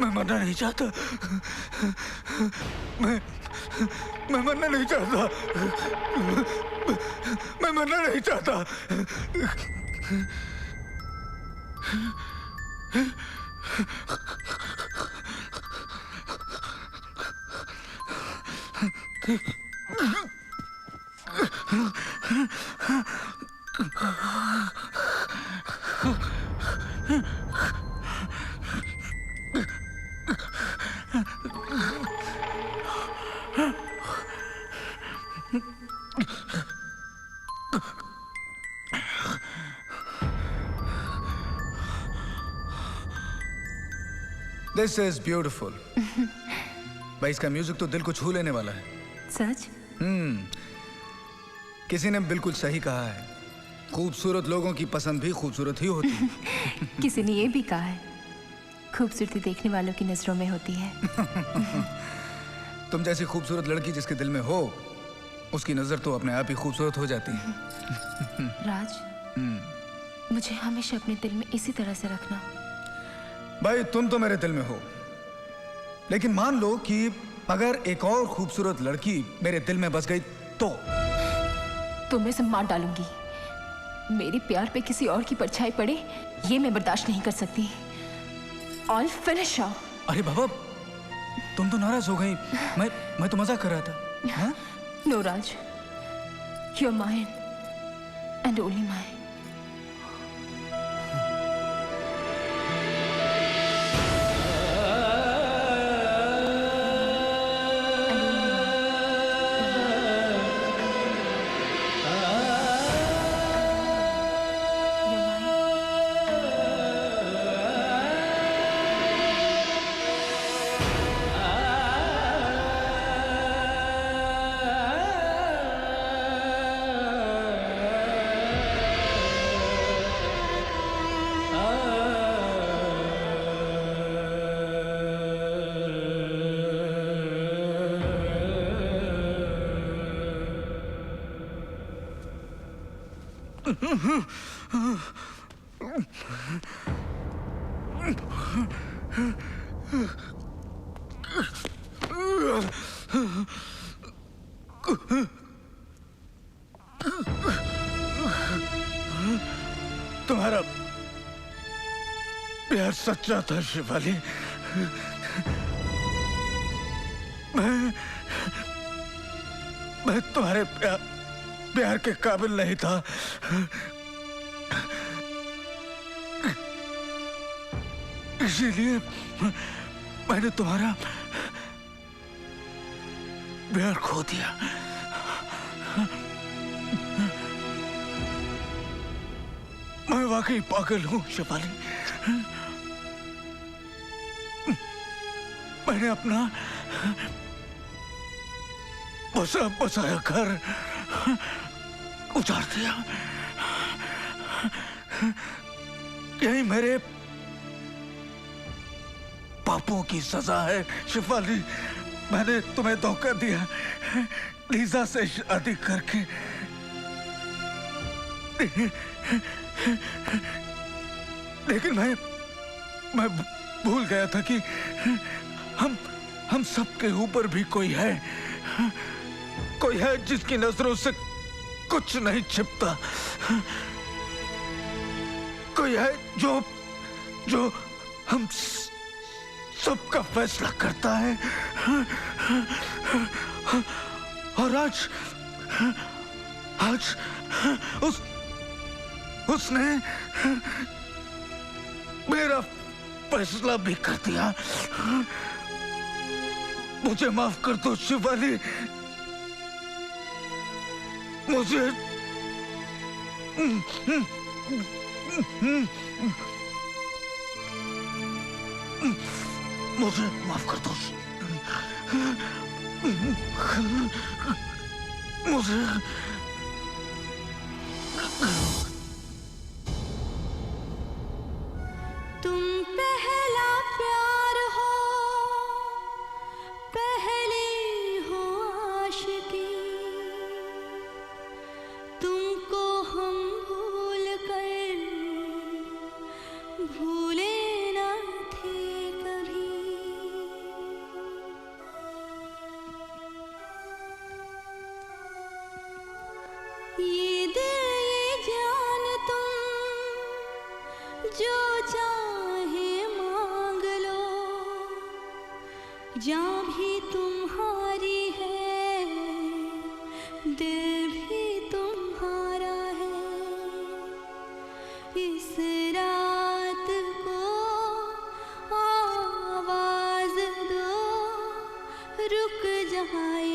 Speaker 1: मैं मरना नहीं चाहता। मैं मरना नहीं चाहता। मैं मरना नहीं चाहता। This is beautiful. भाई इसका म्यूजिक तो दिल को छू लेने वाला है।
Speaker 2: सच?
Speaker 1: किसी ने बिल्कुल सही कहा है, खूबसूरत लोगों की पसंद भी खूबसूरत ही होती है।
Speaker 2: किसी ने ये भी कहा है, खूबसूरती देखने वालों की नजरों में होती है।
Speaker 1: तुम जैसी खूबसूरत लड़की जिसके दिल में हो, उसकी नजर तो अपने आप ही खूबसूरत हो जाती है।
Speaker 2: राज, मुझे हमेशा अपने दिल में इसी तरह से रखना।
Speaker 1: भाई तुम तो मेरे दिल में हो, लेकिन मान लो कि अगर एक और खूबसूरत लड़की मेरे दिल में बस गई तो
Speaker 2: मैं इसे मार डालूंगी। मेरे प्यार पे किसी और की परछाई पड़े, ये मैं बर्दाश्त नहीं कर सकती। I'll finish her.
Speaker 1: अरे बाबा, तुम तो नाराज हो गई। मैं तो मजाक कर रहा था। हाँ?
Speaker 2: No, Raj. You're mine and only mine.
Speaker 1: तुम्हारा प्यार सच्चा था शिवाली। मैं तुम्हारे प्यार के काबिल नहीं था। इसीलिए मैंने तुम्हारा प्यार खो दिया। मैं वाकई पागल हूं शिवाली। मैंने अपना बसाया घर उजाड़ दिया। यही मेरे पापों की सजा है शिफाली। मैंने तुम्हें धोखा दिया लीजा से शादी करके। लेकिन मैं भूल गया था कि हम सबके ऊपर भी कोई है जिसकी नजरों से कुछ नहीं छिपता। कोई है जो हम सबका फैसला करता है। और आज उसने मेरा फैसला भी कर दिया। मुझे माफ कर दो शिवाली। मुझे माफ कर दो। मुझे
Speaker 8: तुम पहला प्यार हो, पहली हो आशिकी। तुमको हम भूल कर भूले ना थे कभी। ये दिल ये जान तुम जो चाहे मांग लो। जान भी तुम्हारी है, दिल भी तुम्हारा है। इस रात को आवाज दो, रुक जाए